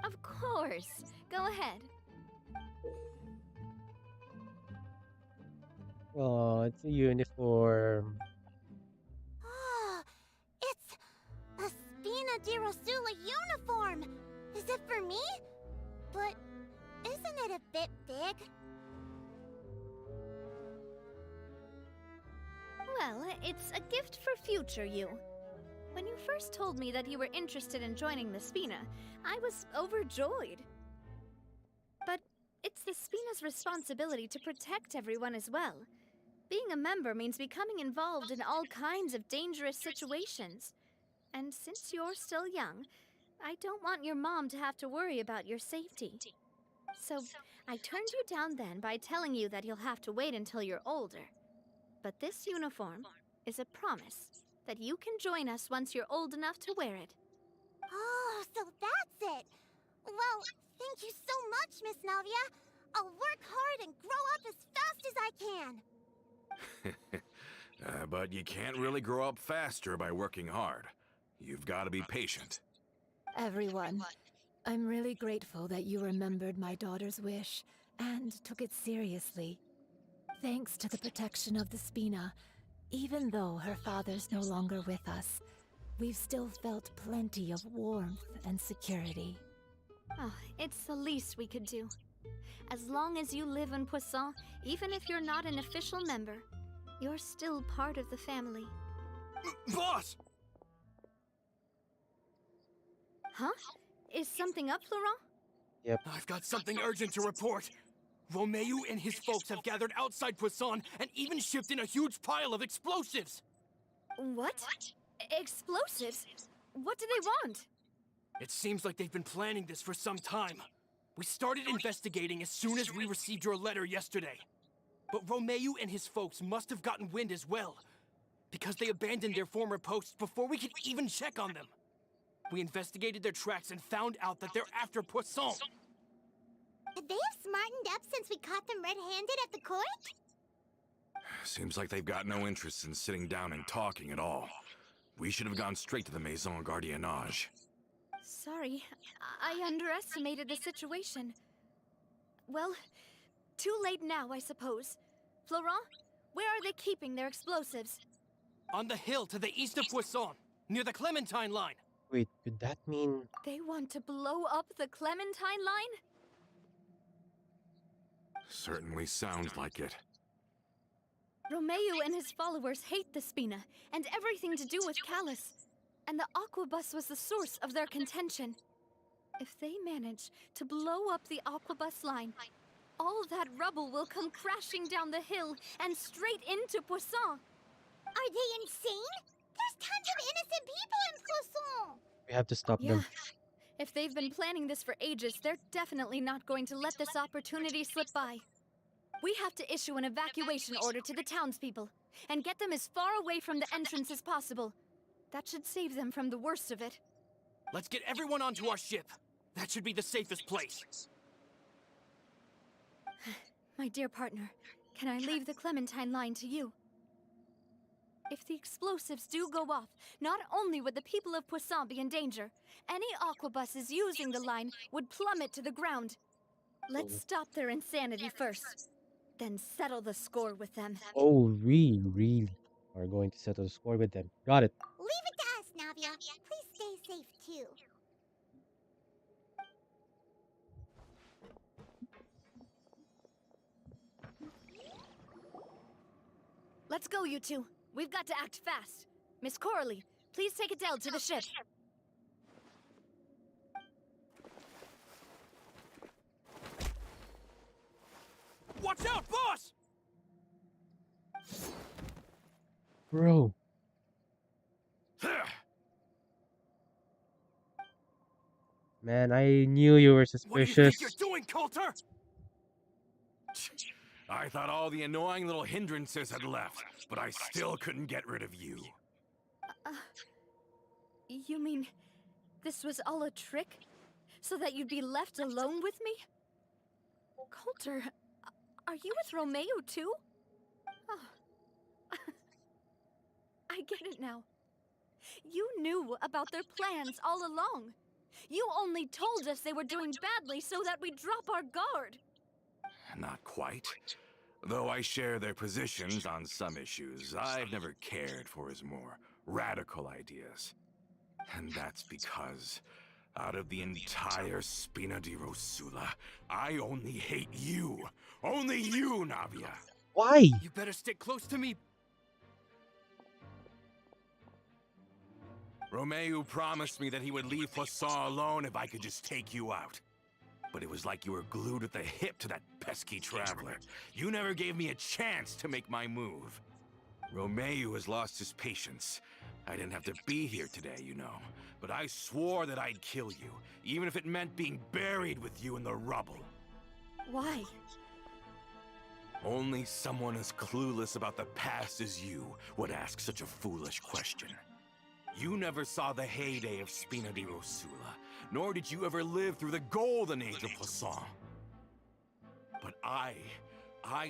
Speaker 5: Of course. Go ahead.
Speaker 3: Oh, it's a uniform.
Speaker 6: Oh, it's a Spina di Rosula uniform! Is it for me? But isn't it a bit big?
Speaker 5: Well, it's a gift for future you. When you first told me that you were interested in joining the Spina, I was overjoyed. But it's the Spina's responsibility to protect everyone as well. Being a member means becoming involved in all kinds of dangerous situations. And since you're still young, I don't want your mom to have to worry about your safety. So I turned you down then by telling you that you'll have to wait until you're older. But this uniform is a promise that you can join us once you're old enough to wear it.
Speaker 6: Oh, so that's it! Well, thank you so much, Miss Navia. I'll work hard and grow up as fast as I can.
Speaker 9: But you can't really grow up faster by working hard. You've got to be patient.
Speaker 7: Everyone, I'm really grateful that you remembered my daughter's wish and took it seriously. Thanks to the protection of the Spina, even though her father's no longer with us, we've still felt plenty of warmth and security.
Speaker 5: Oh, it's the least we could do. As long as you live in Poisson, even if you're not an official member, you're still part of the family.
Speaker 4: Boss!
Speaker 5: Huh? Is something up, Florent?
Speaker 3: Yep.
Speaker 4: I've got something urgent to report. Romeu and his folks have gathered outside Poisson and even shipped in a huge pile of explosives.
Speaker 5: What? Explosives? What do they want?
Speaker 4: It seems like they've been planning this for some time. We started investigating as soon as we received your letter yesterday. But Romeu and his folks must have gotten wind as well, because they abandoned their former posts before we could even check on them. We investigated their tracks and found out that they're after Poisson.
Speaker 6: Could they have smartened up since we caught them red-handed at the court?
Speaker 9: Seems like they've got no interest in sitting down and talking at all. We should have gone straight to the Maison Gardiennage.
Speaker 5: Sorry, I underestimated the situation. Well, too late now, I suppose. Florent, where are they keeping their explosives?
Speaker 4: On the hill to the east of Poisson, near the Clementine line.
Speaker 3: Wait, could that mean...
Speaker 5: They want to blow up the Clementine line?
Speaker 9: Certainly sounds like it.
Speaker 5: Romeu and his followers hate the Spina, and everything to do with Callus. And the Aquabus was the source of their contention. If they manage to blow up the Aquabus line, all that rubble will come crashing down the hill and straight into Poisson.
Speaker 6: Are they insane? There's tons of innocent people in Poisson!
Speaker 3: We have to stop
Speaker 5: Yeah.
Speaker 3: them.
Speaker 5: If they've been planning this for ages, they're definitely not going to let this opportunity slip by. We have to issue an evacuation order to the townspeople and get them as far away from the entrance as possible. That should save them from the worst of it.
Speaker 4: Let's get everyone onto our ship. That should be the safest place.
Speaker 5: My dear partner, can I leave the Clementine line to you? If the explosives do go off, not only would the people of Poisson be in danger, any aquabuses using the line would plummet to the ground. Let's stop their insanity first, then settle the score with them.
Speaker 3: Oh, we really are going to settle the score with them. Got it.
Speaker 6: Leave it to us, Navia. Please stay safe, too.
Speaker 5: Let's go, you two. We've got to act fast. Miss Coralie, please take Adele to the ship.
Speaker 4: Watch out, boss!
Speaker 3: Bro. Man, I knew you were
Speaker 4: What do you
Speaker 3: suspicious.
Speaker 4: think you're doing, Coulter?
Speaker 9: I thought all the annoying little hindrances had left, but I still couldn't get rid of you.
Speaker 5: You mean this was all a trick? So that you'd be left alone with me? Coulter, are you with Romeu too? Oh. I get it now. You knew about their plans all along. You only told us they were doing badly so that we'd drop our guard.
Speaker 9: Not quite. Though I share their positions on some issues, I've never cared for his more radical ideas. And that's because, out of the entire Spina di Rosula, I only hate you. Only you, Navia.
Speaker 3: Why?
Speaker 4: You better stick close to me.
Speaker 9: Romeu promised me that he would leave Poisson alone if I could just take you out. But it was like you were glued at the hip to that pesky traveler. You never gave me a chance to make my move. Romeu has lost his patience. I didn't have to be here today, you know. But I swore that I'd kill you, even if it meant being buried with you in the rubble.
Speaker 5: Why?
Speaker 9: Only someone as clueless about the past as you would ask such a foolish question. You never saw the heyday of Spina di Rosula, nor did you ever live through the golden age of Poisson. But I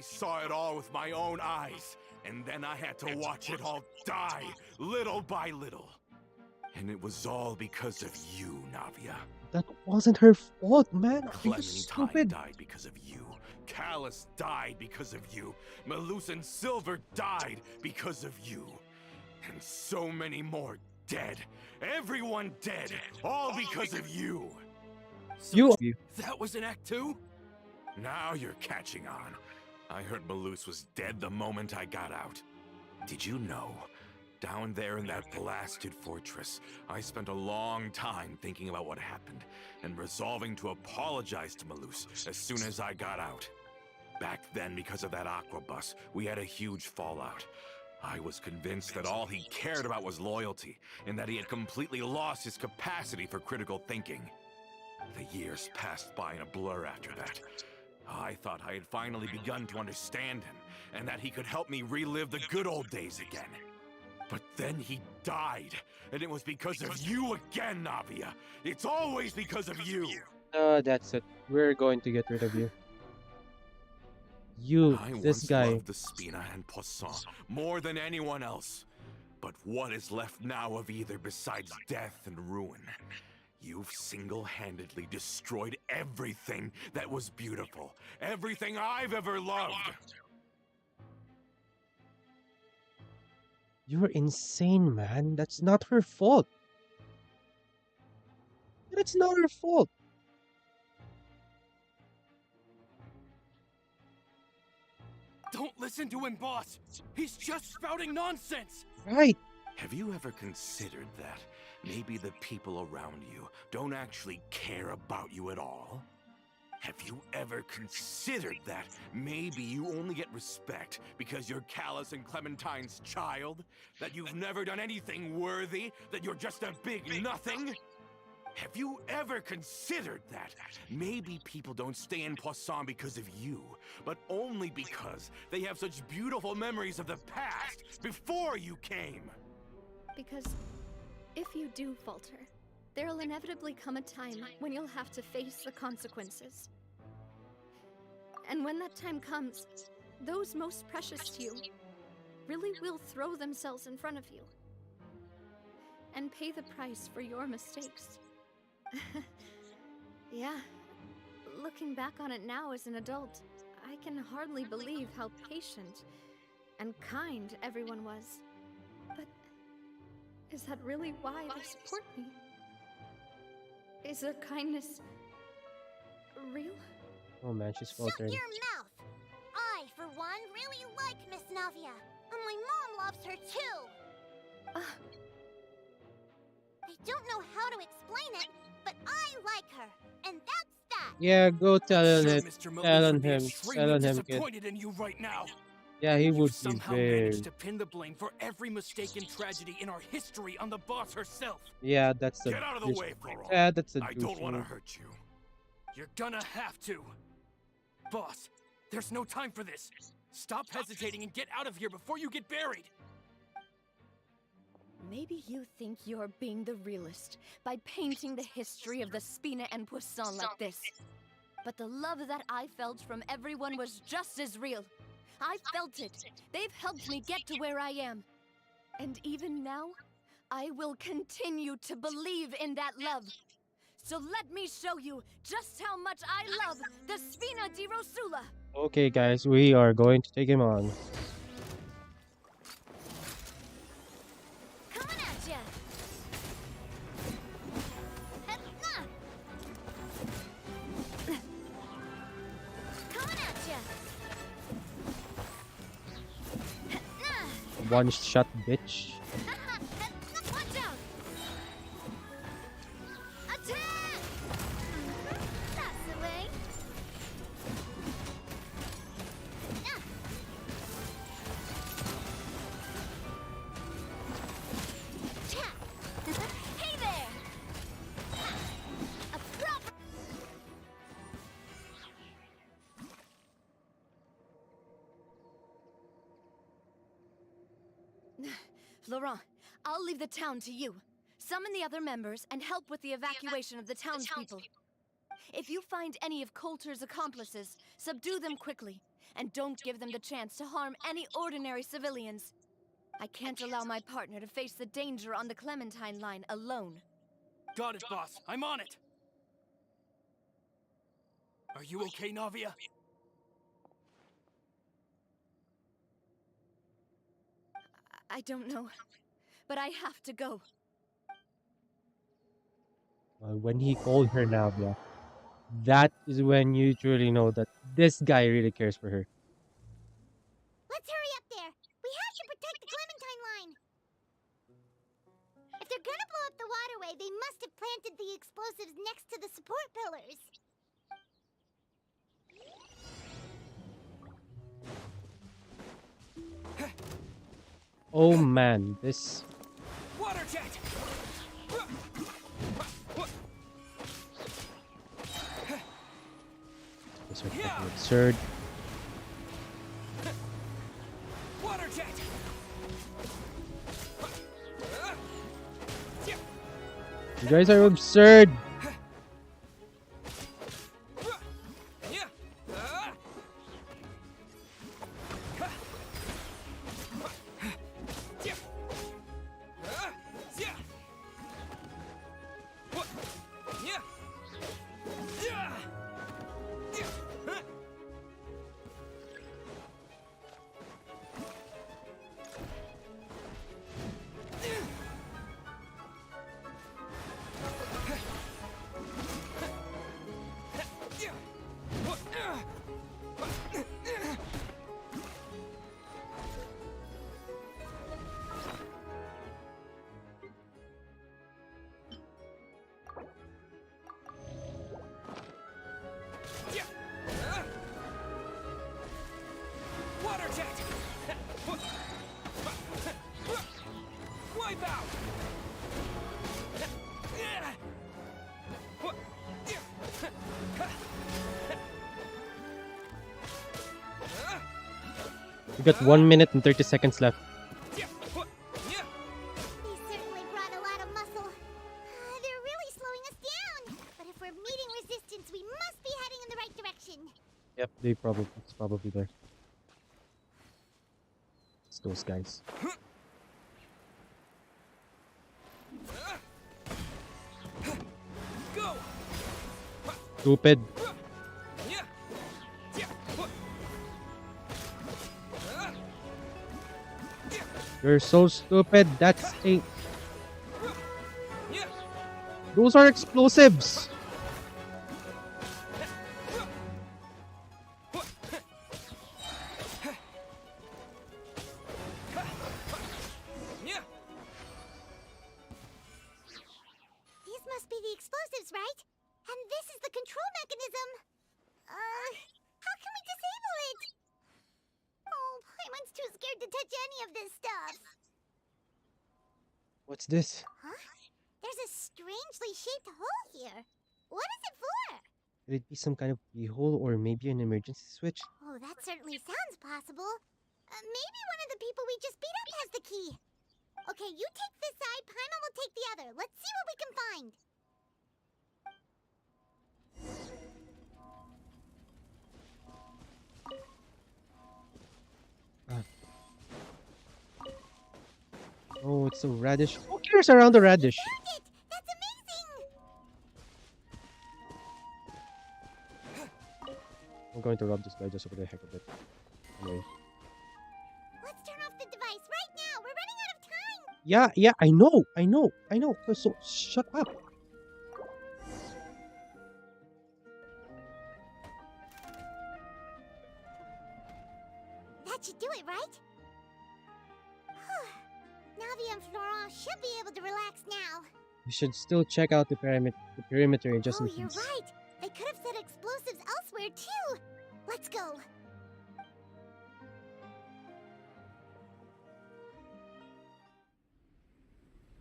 Speaker 9: saw it all with my own eyes, and then I had to watch it all die, little by little. And it was all because of you, Navia.
Speaker 3: That wasn't her fault, man. Are you
Speaker 9: Clementine
Speaker 3: stupid?
Speaker 9: died because of you. Callus died because of you. Malus and Silver died because of you. And so many more dead. Everyone dead. All because of you.
Speaker 3: You.
Speaker 4: That was in Act 2?
Speaker 9: Now you're catching on. I heard Malus was dead the moment I got out. Did you know? Down there in that blasted fortress, I spent a long time thinking about what happened and resolving to apologize to Malus as soon as I got out. Back then, because of that aqua bus, we had a huge fallout. I was convinced that all he cared about was loyalty, and that he had completely lost his capacity for critical thinking. The years passed by in a blur after that. I thought I had finally begun to understand him, and that he could help me relive the good old days again. But then he died, and it was because of you again, Navia. It's always because of you.
Speaker 3: That's it. We're going to get rid of you. You,
Speaker 9: I
Speaker 3: this
Speaker 9: once
Speaker 3: guy.
Speaker 9: loved the Spina and Poisson more than anyone else. But what is left now of either besides death and ruin? You've single-handedly destroyed everything that was beautiful. Everything I've ever loved.
Speaker 3: You're insane, man. That's not her fault. That's not her fault.
Speaker 4: Don't listen to him, boss! He's just spouting nonsense!
Speaker 3: Right.
Speaker 9: Have you ever considered that maybe the people around you don't actually care about you at all? Have you ever considered that maybe you only get respect because you're Callus and Clementine's child? That you've never done anything worthy? That you're just a big nothing? Have you ever considered that maybe people don't stay in Poisson because of you, but only because they have such beautiful memories of the past before you came?
Speaker 5: Because if you do falter, there'll inevitably come a time when you'll have to face the consequences. And when that time comes, those most precious to you really will throw themselves in front of you and pay the price for your mistakes. Yeah, looking back on it now as an adult, I can hardly believe how patient and kind everyone was. But is that really why they support me? Is their kindness real?
Speaker 3: Oh man, she's
Speaker 6: Shut
Speaker 3: faltering.
Speaker 6: your mouth! I, for one, really like Miss Navia. And my mom loves her too! I don't know how to explain it, but I like her. And that's that!
Speaker 3: Yeah, go tell
Speaker 4: Sure,
Speaker 3: it.
Speaker 4: Mr.
Speaker 3: Tell
Speaker 4: Malus
Speaker 3: on
Speaker 4: would be
Speaker 3: him.
Speaker 4: extremely
Speaker 3: Tell on him, kid.
Speaker 4: disappointed in you right now.
Speaker 3: Yeah, he
Speaker 4: You
Speaker 3: would be
Speaker 4: somehow
Speaker 3: very.
Speaker 4: managed to pin the blame for every mistake and tragedy in our history on the boss herself.
Speaker 3: Yeah, that's a.
Speaker 9: Get out of the way, Florent.
Speaker 3: Yeah, that's a
Speaker 9: I don't
Speaker 3: douche
Speaker 9: want to
Speaker 3: move.
Speaker 9: hurt you.
Speaker 4: You're gonna have to. Boss, there's no time for this. Stop hesitating and get out of here before you get buried.
Speaker 5: Maybe you think you're being the realist by painting the history of the Spina and Poisson like this. But the love that I felt from everyone was just as real. I felt it. They've helped me get to where I am. And even now, I will continue to believe in that love. So let me show you just how much I love the Spina di Rosula.
Speaker 3: Okay, guys, we are going to take him on.
Speaker 6: Coming at ya! Coming at ya!
Speaker 3: One shot, bitch.
Speaker 6: Watch out! Attack! That's the way. Hey there! A proper.
Speaker 5: Florent, I'll leave the town to you. Summon the other members and help with the evacuation of the townspeople. If you find any of Coulter's accomplices, subdue them quickly, and don't give them the chance to harm any ordinary civilians. I can't allow my partner to face the danger on the Clementine line alone.
Speaker 4: Got it, boss. I'm on it. Are you okay, Navia?
Speaker 5: I don't know, but I have to go.
Speaker 3: When he called her Navia, that is when you truly know that this guy really cares for her.
Speaker 6: Let's hurry up there. We have to protect the Clementine line. If they're gonna blow up the waterway, they must have planted the explosives next to the support pillars.
Speaker 3: Oh man, this...
Speaker 4: Water jet!
Speaker 3: This is fucking absurd.
Speaker 4: Water jet!
Speaker 3: You guys are absurd!
Speaker 4: Water jet! Wipe out!
Speaker 3: We got 1 minute and 30 seconds left.
Speaker 6: These certainly brought a lot of muscle. They're really slowing us down. But if we're meeting resistance, we must be heading in the right direction.
Speaker 3: Yep, it's probably there. It's those guys.
Speaker 4: Go!
Speaker 3: Stupid. You're so stupid. That's a... Those are explosives.
Speaker 6: These must be the explosives, right? And this is the control mechanism. How can we disable it? Oh, Paimon's too scared to touch any of this stuff.
Speaker 3: What's this?
Speaker 6: Huh? There's a strangely shaped hole here. What is it for?
Speaker 3: Could it be some kind of keyhole or maybe an emergency switch?
Speaker 6: Oh, that certainly sounds possible. Maybe one of the people we just beat up has the key. Okay, you take this side, Paimon will take the other. Let's see what we can find.
Speaker 3: Oh, it's a radish. Who cares around the radish?
Speaker 6: Found it! That's amazing!
Speaker 3: I'm going to rob this guy just for the heck of it. Anyway.
Speaker 6: Let's turn off the device right now. We're running out of time.
Speaker 3: Yeah, I know. So, shut up.
Speaker 6: That should do it, right? Navia and Florent should be able to relax now.
Speaker 3: We should still check out the perimeter just in
Speaker 6: Oh, you're
Speaker 3: case.
Speaker 6: right. They could have set explosives elsewhere too. Let's go.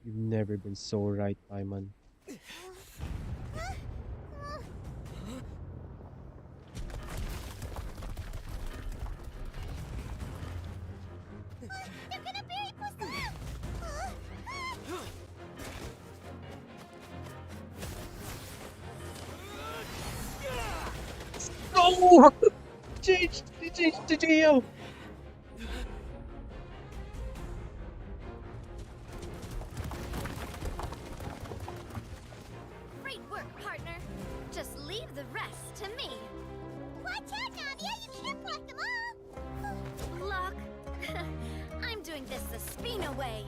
Speaker 3: You've never been so right, Paimon.
Speaker 6: They're gonna bury Poisson!
Speaker 3: Oh! They changed the GM!
Speaker 5: Great work, partner. Just leave the rest to me.
Speaker 6: Watch out, Navia! You can't block them all!
Speaker 5: Block. I'm doing this the Spina way.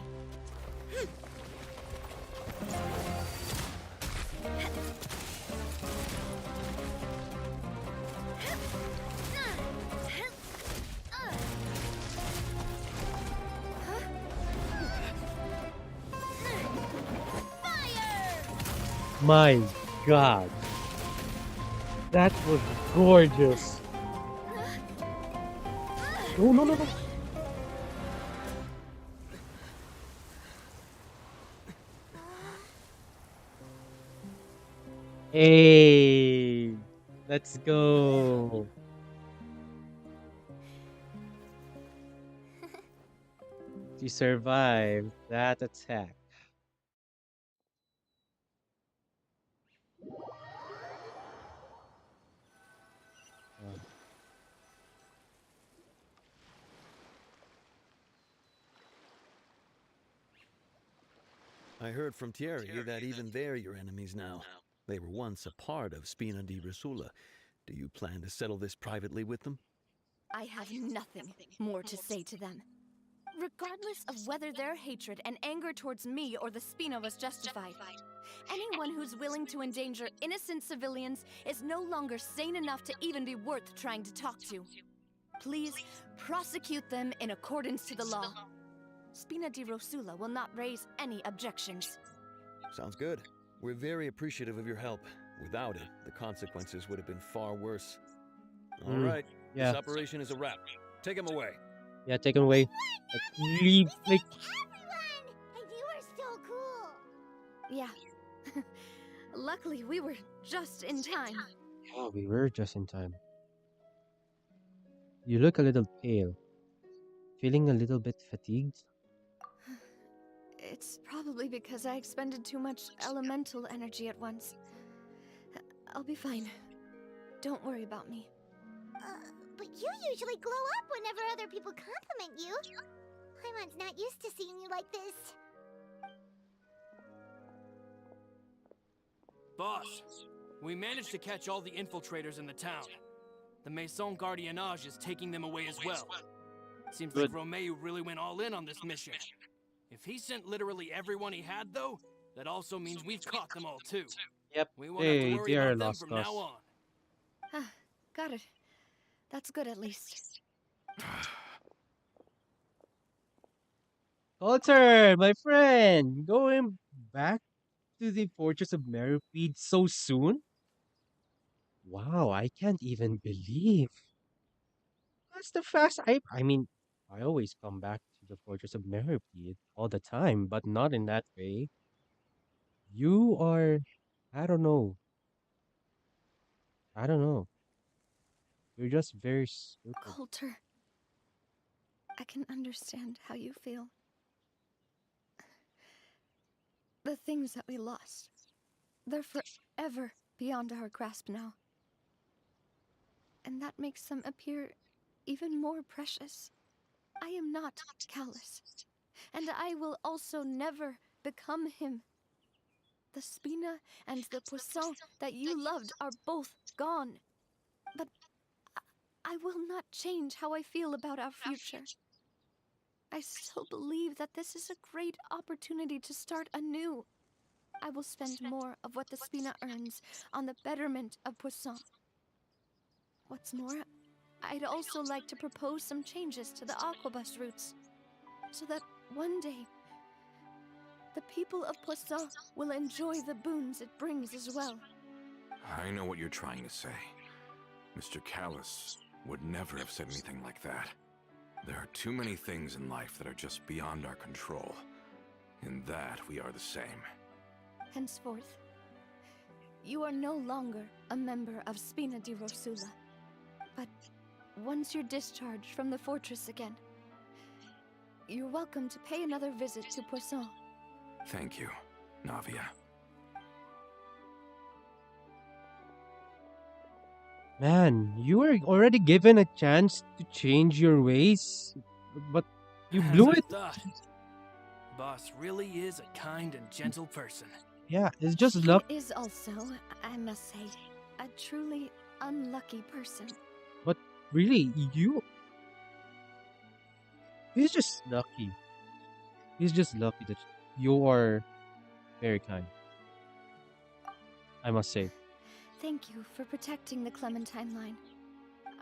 Speaker 3: My god. That was gorgeous. No, no, no, no. Hey, let's go. You survived that attack.
Speaker 11: I heard from Thierry that even they're your enemies now. They were once a part of Spina di Rosula. Do you plan to settle this privately with them?
Speaker 5: I have nothing more to say to them. Regardless of whether their hatred and anger towards me or the Spina was justified, anyone who's willing to endanger innocent civilians is no longer sane enough to even be worth trying to talk to. Please prosecute them in accordance to the law. Spina di Rosula will not raise any objections.
Speaker 11: Sounds good. We're very appreciative of your help. Without it, the consequences would have been far worse. All right,
Speaker 3: yeah.
Speaker 11: This operation is a wrap. Take him away.
Speaker 3: Yeah, take him away. Like, leave, like...
Speaker 6: Everyone! And you are so cool!
Speaker 5: Yeah. Luckily, we were just in time.
Speaker 3: Oh, we were just in time. You look a little pale. Feeling a little bit fatigued?
Speaker 5: It's probably because I expended too much elemental energy at once. I'll be fine. Don't worry about me.
Speaker 6: But you usually glow up whenever other people compliment you. Paimon's not used to seeing you like this.
Speaker 4: Boss, we managed to catch all the infiltrators in the town. The Maison Gardiennage is taking them away as well. Seems like Romeu really went all in on this mission. If he sent literally everyone he had, though, that also means we've caught them all too.
Speaker 3: Yep.
Speaker 4: We won't have to worry
Speaker 3: they are
Speaker 4: about them
Speaker 3: lost
Speaker 4: from
Speaker 3: cause.
Speaker 4: now on.
Speaker 5: Got it. That's good at least.
Speaker 3: Coulter, my friend! Going back to the Fortress of Meripede so soon? Wow, I can't even believe. That's the fast. I mean, I always come back to the Fortress of Meripede all the time, but not in that way. You are, I don't know. I don't know. You're just very stupid.
Speaker 5: Coulter, I can understand how you feel. The things that we lost, they're forever beyond our grasp now. And that makes them appear even more precious. I am not callous, and I will also never become him. The Spina and the Poisson that you loved are both gone. But I will not change how I feel about our future. I still believe that this is a great opportunity to start anew. I will spend more of what the Spina earns on the betterment of Poisson. What's more, I'd also like to propose some changes to the Aquabus routes, so that one day, the people of Poisson will enjoy the boons it brings as well.
Speaker 9: I know what you're trying to say. Mr. Callus would never have said anything like that. There are too many things in life that are just beyond our control. In that, we are the same.
Speaker 5: Henceforth, you are no longer a member of Spina di Rosula. But once you're discharged from the fortress again, you're welcome to pay another visit to Poisson.
Speaker 9: Thank you, Navia.
Speaker 3: Man, you were already given a chance to change your ways, but you
Speaker 4: As
Speaker 3: blew
Speaker 4: I
Speaker 3: it.
Speaker 4: thought, Boss really is a kind and gentle person.
Speaker 3: Yeah, it's just
Speaker 5: He
Speaker 3: luck.
Speaker 5: is also, I must say, a truly unlucky person.
Speaker 3: But really, he's just lucky. He's just lucky that you are very kind, I must say.
Speaker 5: Thank you for protecting the Clementine line.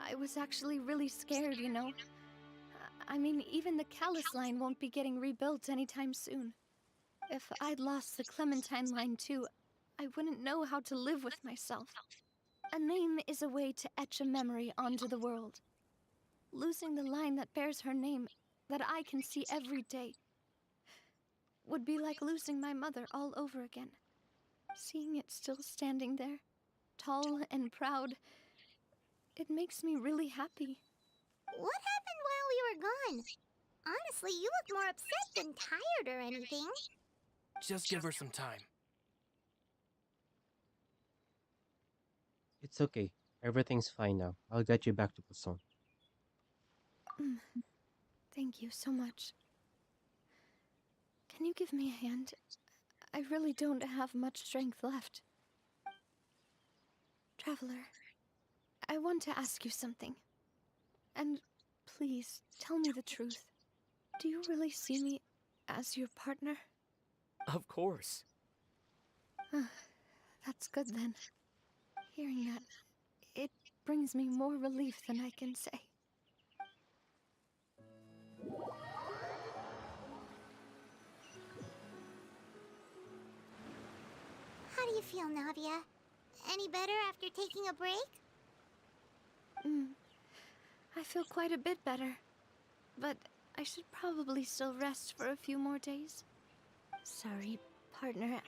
Speaker 5: I was actually really scared, you know. I mean, even the Callus line won't be getting rebuilt anytime soon. If I'd lost the Clementine line too, I wouldn't know how to live with myself. A name is a way to etch a memory onto the world. Losing the line that bears her name, that I can see every day, would be like losing my mother all over again. Seeing it still standing there, tall and proud, it makes me really happy.
Speaker 6: What happened while we were gone? Honestly, you look more upset than tired or anything.
Speaker 4: Just give her some time.
Speaker 3: It's okay. Everything's fine now. I'll get you back to Poisson.
Speaker 5: Thank you so much. Can you give me a hand? I really don't have much strength left. Traveler, I want to ask you something. And please, tell me the truth. Do you really see me as your partner?
Speaker 4: Of course.
Speaker 5: That's good then. Hearing that, it brings me more relief than I can say.
Speaker 6: How do you feel, Navia? Any better after taking a break?
Speaker 5: I feel quite a bit better. But I should probably still rest for a few more days. Sorry, partner.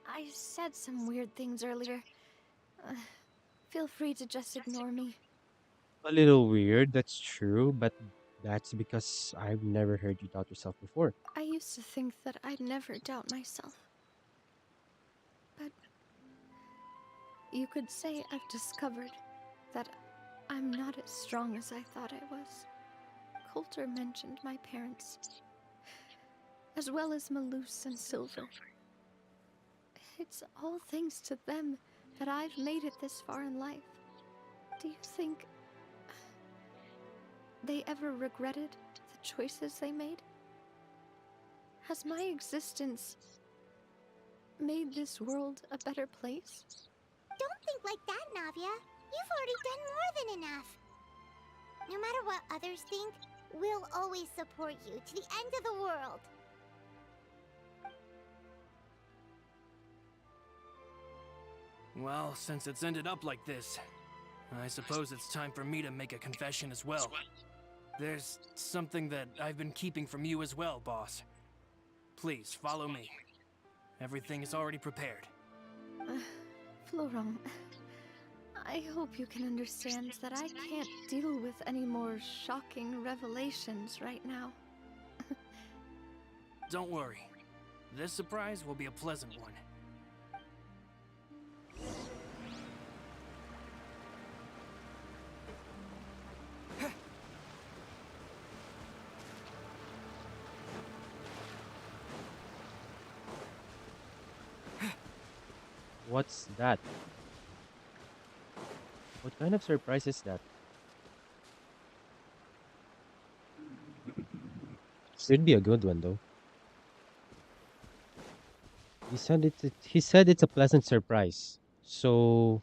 Speaker 5: I said some weird things earlier. Feel free to just ignore me.
Speaker 3: A little weird, that's true, but that's because I've never heard you doubt yourself before.
Speaker 5: I used to think that I'd never doubt myself. But you could say I've discovered that I'm not as strong as I thought I was. Coulter mentioned my parents, as well as Malus and Silver. It's all thanks to them that I've made it this far in life. Do you think they ever regretted the choices they made? Has my existence made this world a better place?
Speaker 6: Don't think like that, Navia. You've already done more than enough. No matter what others think, we'll always support you to the end of the world.
Speaker 4: Well, since it's ended up like this, I suppose it's time for me to make a confession as well. There's something that I've been keeping from you as well, boss. Please, follow me. Everything is already prepared.
Speaker 5: Florent, I hope you can understand that I can't deal with any more shocking revelations right now.
Speaker 4: Don't worry. This surprise will be a pleasant one.
Speaker 3: What's that? What kind of surprise is that? Should be a good one though. He said it's a pleasant surprise. So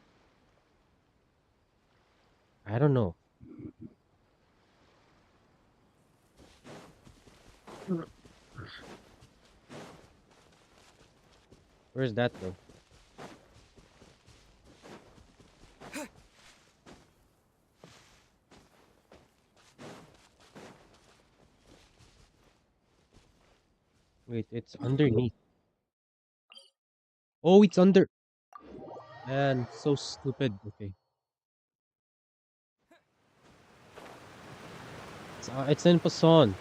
Speaker 3: I don't know. Where's that though? Wait, it's underneath. Oh, it's under. Man, so stupid. Okay. It's in Poisson.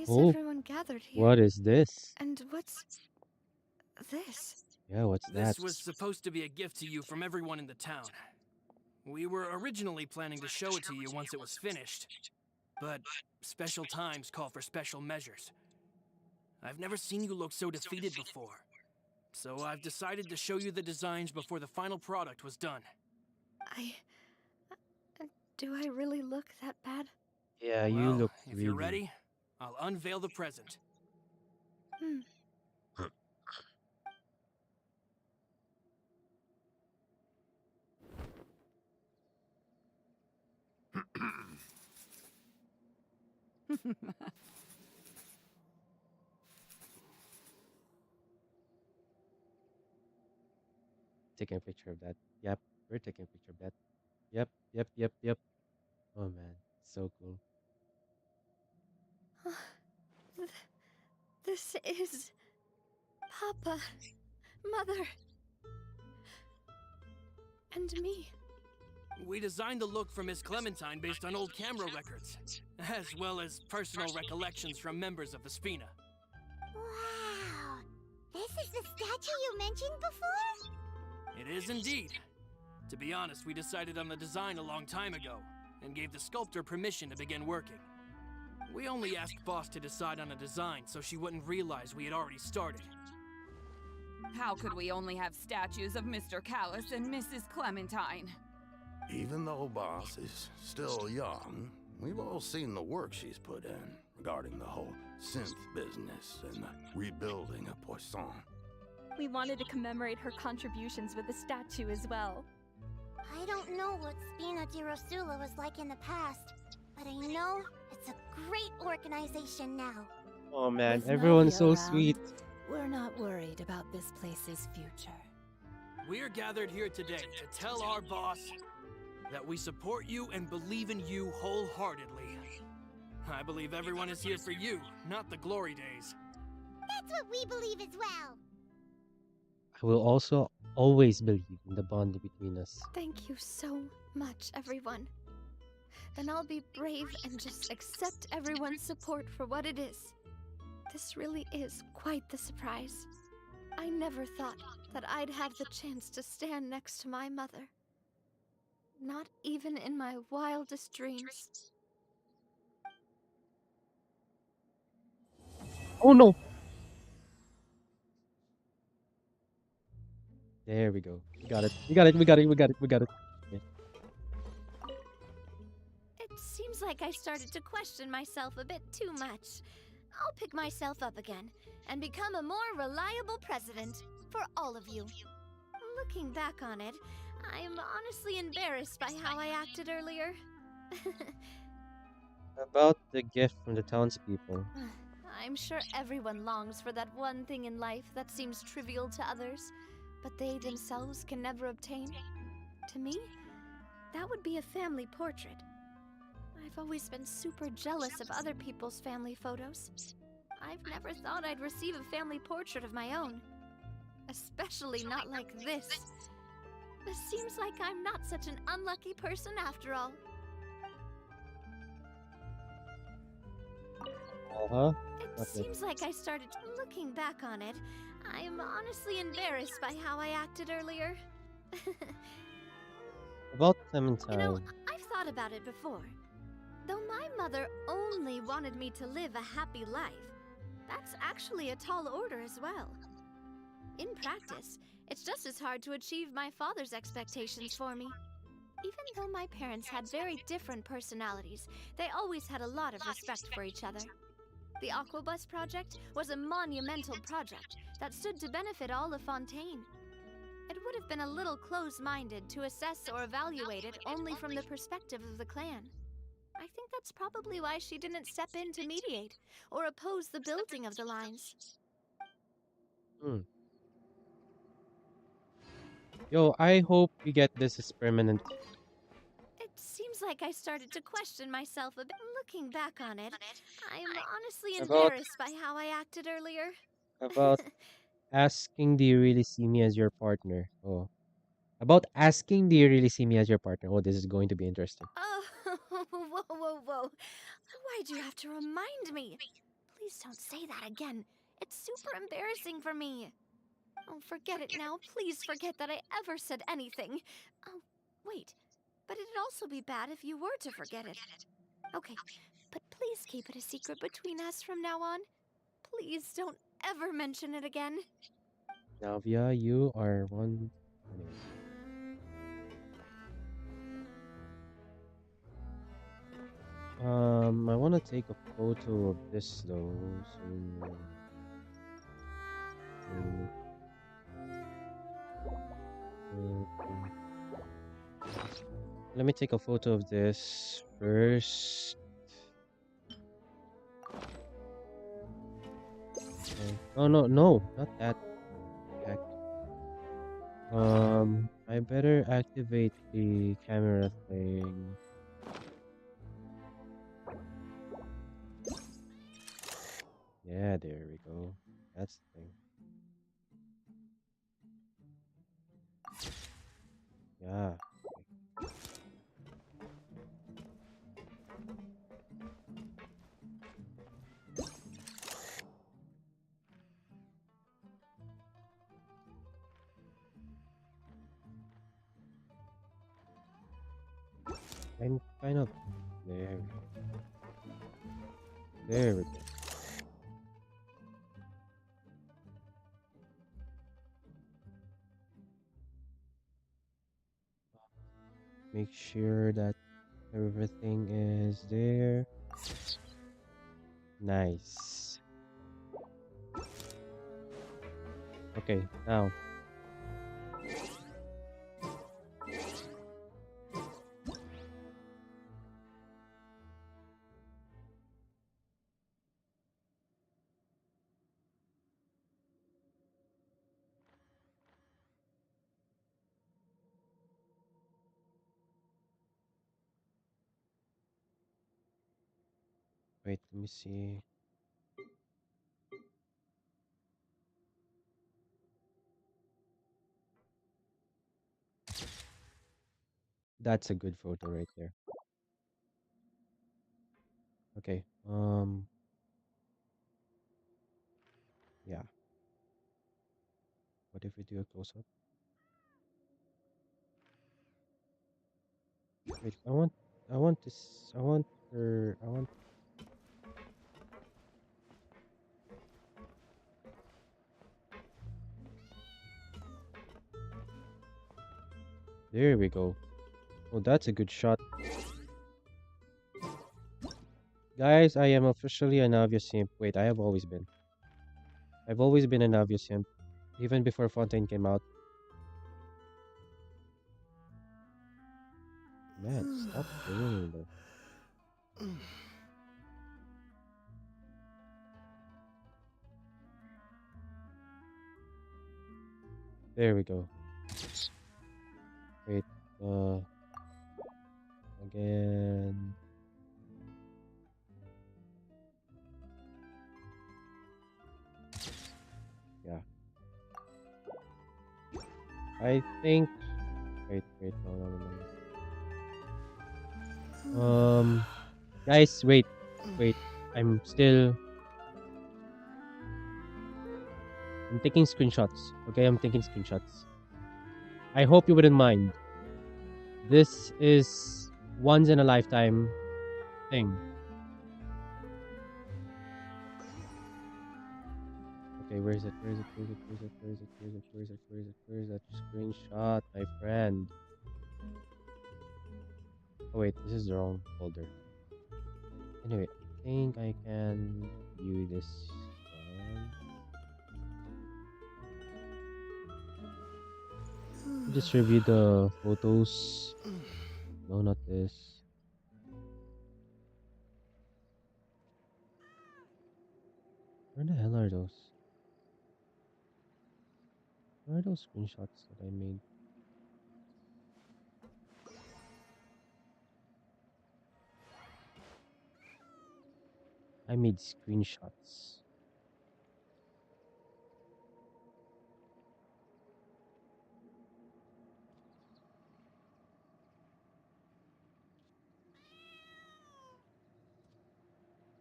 Speaker 5: is
Speaker 3: Oh,
Speaker 5: everyone gathered here?
Speaker 3: what is this?
Speaker 5: And what's this?
Speaker 3: Yeah, what's that?
Speaker 4: This was supposed to be a gift to you from everyone in the town. We were originally planning to show it to you once it was finished, but special times call for special measures. I've never seen you look so defeated before, so I've decided to show you the designs before the final product was done.
Speaker 5: Do I really look that bad?
Speaker 3: Yeah, you
Speaker 4: Well,
Speaker 3: look
Speaker 4: if you're
Speaker 3: really.
Speaker 4: ready, I'll unveil the present.
Speaker 5: Hmm.
Speaker 3: Taking a picture of that. Yep, we're taking a picture of that. Yep, yep, yep, yep. Oh man, so cool.
Speaker 5: This is Papa, Mother, and me.
Speaker 4: We designed the look for Miss Clementine based on old camera records, as well as personal recollections from members of the Spina.
Speaker 6: Wow! This is the statue you mentioned before?
Speaker 4: It is indeed. To be honest, we decided on the design a long time ago, and gave the sculptor permission to begin working. We only asked Boss to decide on a design so she wouldn't realize we had already started.
Speaker 12: How could we only have statues of Mr. Callus and Mrs. Clementine?
Speaker 13: Even though Boss is still young, we've all seen the work she's put in regarding the whole synth business and the rebuilding of Poisson.
Speaker 10: We wanted to commemorate her contributions with a statue as well.
Speaker 6: I don't know what Spina di Rosula was like in the past, but I know it's a great organization now.
Speaker 3: Oh man,
Speaker 7: With
Speaker 3: everyone's
Speaker 7: Navia
Speaker 3: so
Speaker 7: around,
Speaker 3: sweet.
Speaker 7: We're not worried about this place's future.
Speaker 4: We're gathered here today to tell our boss that we support you and believe in you wholeheartedly. I believe everyone is here for you, not the glory days.
Speaker 6: That's what we believe as well.
Speaker 3: I will also always believe in the bond between us.
Speaker 5: Thank you so much, everyone. Then I'll be brave and just accept everyone's support for what it is. This really is quite the surprise. I never thought that I'd have the chance to stand next to my mother. Not even in my wildest dreams.
Speaker 3: Oh no! There we go. We got it. We got it. We got it. We got it. We got it. Okay.
Speaker 5: It seems like I started to question myself a bit too much. I'll pick myself up again and become a more reliable president for all of you. Looking back on it, I'm honestly embarrassed by how I acted earlier.
Speaker 3: About the gift from the townspeople.
Speaker 5: I'm sure everyone longs for that one thing in life that seems trivial to others, but they themselves can never obtain. To me, that would be a family portrait. I've always been super jealous of other people's family photos. I've never thought I'd receive a family portrait of my own. Especially not like this. It seems like I'm not such an unlucky person after all.
Speaker 3: Uh-huh.
Speaker 5: It seems like I started looking back on it. I'm honestly embarrassed by how I acted earlier.
Speaker 3: About Clementine.
Speaker 5: You know, I've thought about it before. Though my mother only wanted me to live a happy life, that's actually a tall order as well. In practice, it's just as hard to achieve my father's expectations for me. Even though my parents had very different personalities, they always had a lot of respect for each other. The Aquabus project was a monumental project that stood to benefit all of Fontaine. It would have been a little close-minded to assess or evaluate it only from the perspective of the clan. I think that's probably why she didn't step in to mediate or oppose the building of the lines.
Speaker 3: Yo, I hope we get this as permanent.
Speaker 5: It seems like I started to question myself a bit. Looking back on it, I'm honestly embarrassed by how I acted earlier.
Speaker 3: About asking, do you really see me as your partner? Oh. About asking, do you really see me as your partner? Oh, this is going to be interesting.
Speaker 5: Oh, whoa. Why'd you have to remind me? Please don't say that again. It's super embarrassing for me. Oh, forget it now. Please forget that I ever said anything. Oh, wait. But it'd also be bad if you were to forget it. Okay, but please keep it a secret between us from now on. Please don't ever mention it again.
Speaker 3: Navia, you are one. Anyway. I want to take a photo of this though. So, let me take a photo of this first. Okay. Oh no, not that. Heck. I better activate the camera thing. Yeah, there we go. That's the thing. Yeah. I'm kind of there. There we go. Make sure that everything is there. Nice. Okay, now. Wait, let me see. That's a good photo right there. Okay. Yeah. What if we do a close up? Wait, I want this. I want her. I want. There we go. Oh, that's a good shot. Guys, I am officially a Navia simp. Wait, I have always been. I've always been a Navia simp. Even before Fontaine came out. Man, stop doing that. There we go. Wait, again. Yeah. I think. Wait, no. Guys, wait. I'm taking screenshots. Okay, I'm taking screenshots. I hope you wouldn't mind. This is once in a lifetime thing. Okay, where is it? Where is that screenshot, my friend? Oh wait, this is the wrong folder. Anyway, I think I can view this one. Just review the photos. No, not this. Where the hell are those? Where are those screenshots that I made? I made screenshots.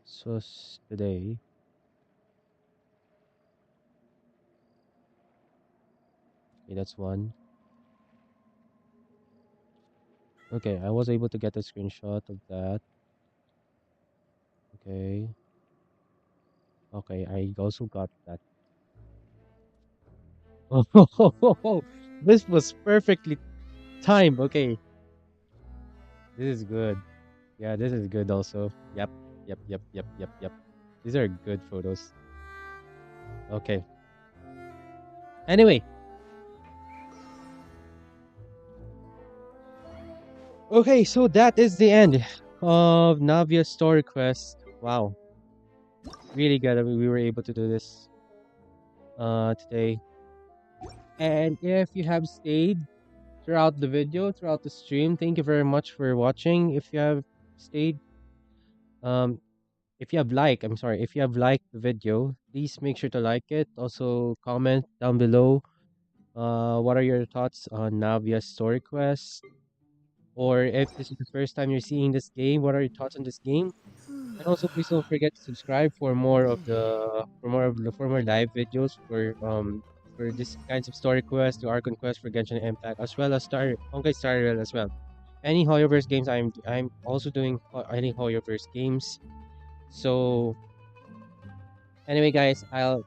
Speaker 3: This was today. Okay, that's one. Okay, I was able to get a screenshot of that. Okay. Okay, I also got that. Oh, this was perfectly timed. Okay, this is good. Yeah, this is good also. Yep, yep, yep, yep, yep, yep. These are good photos. Okay. Anyway. Okay, so that is the end of Navia's story quest. Wow. Really good that we were able to do this today. And if you have stayed throughout the video, throughout the stream, thank you very much for watching. If you have stayed, um, if you have liked, I'm sorry, if you have liked the video, please make sure to like it. Also, comment down below. What are your thoughts on Navia's story quest? Or if this is the first time you're seeing this game, what are your thoughts on this game? And also, please don't forget to subscribe for more of for more live videos for this kinds of story quests, to Archon quest for Genshin Impact, as well as Honkai Star Rail as well. Any Hoyoverse games, I'm also doing any Hoyoverse games. So anyway, guys, I'll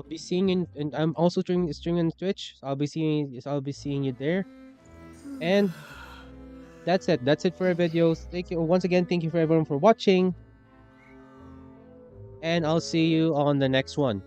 Speaker 3: be seeing you, and I'm also streaming on Twitch. So I'll be seeing you there. And that's it. That's it for our videos. Thank you once again. Thank you for everyone for watching, and I'll see you on the next one.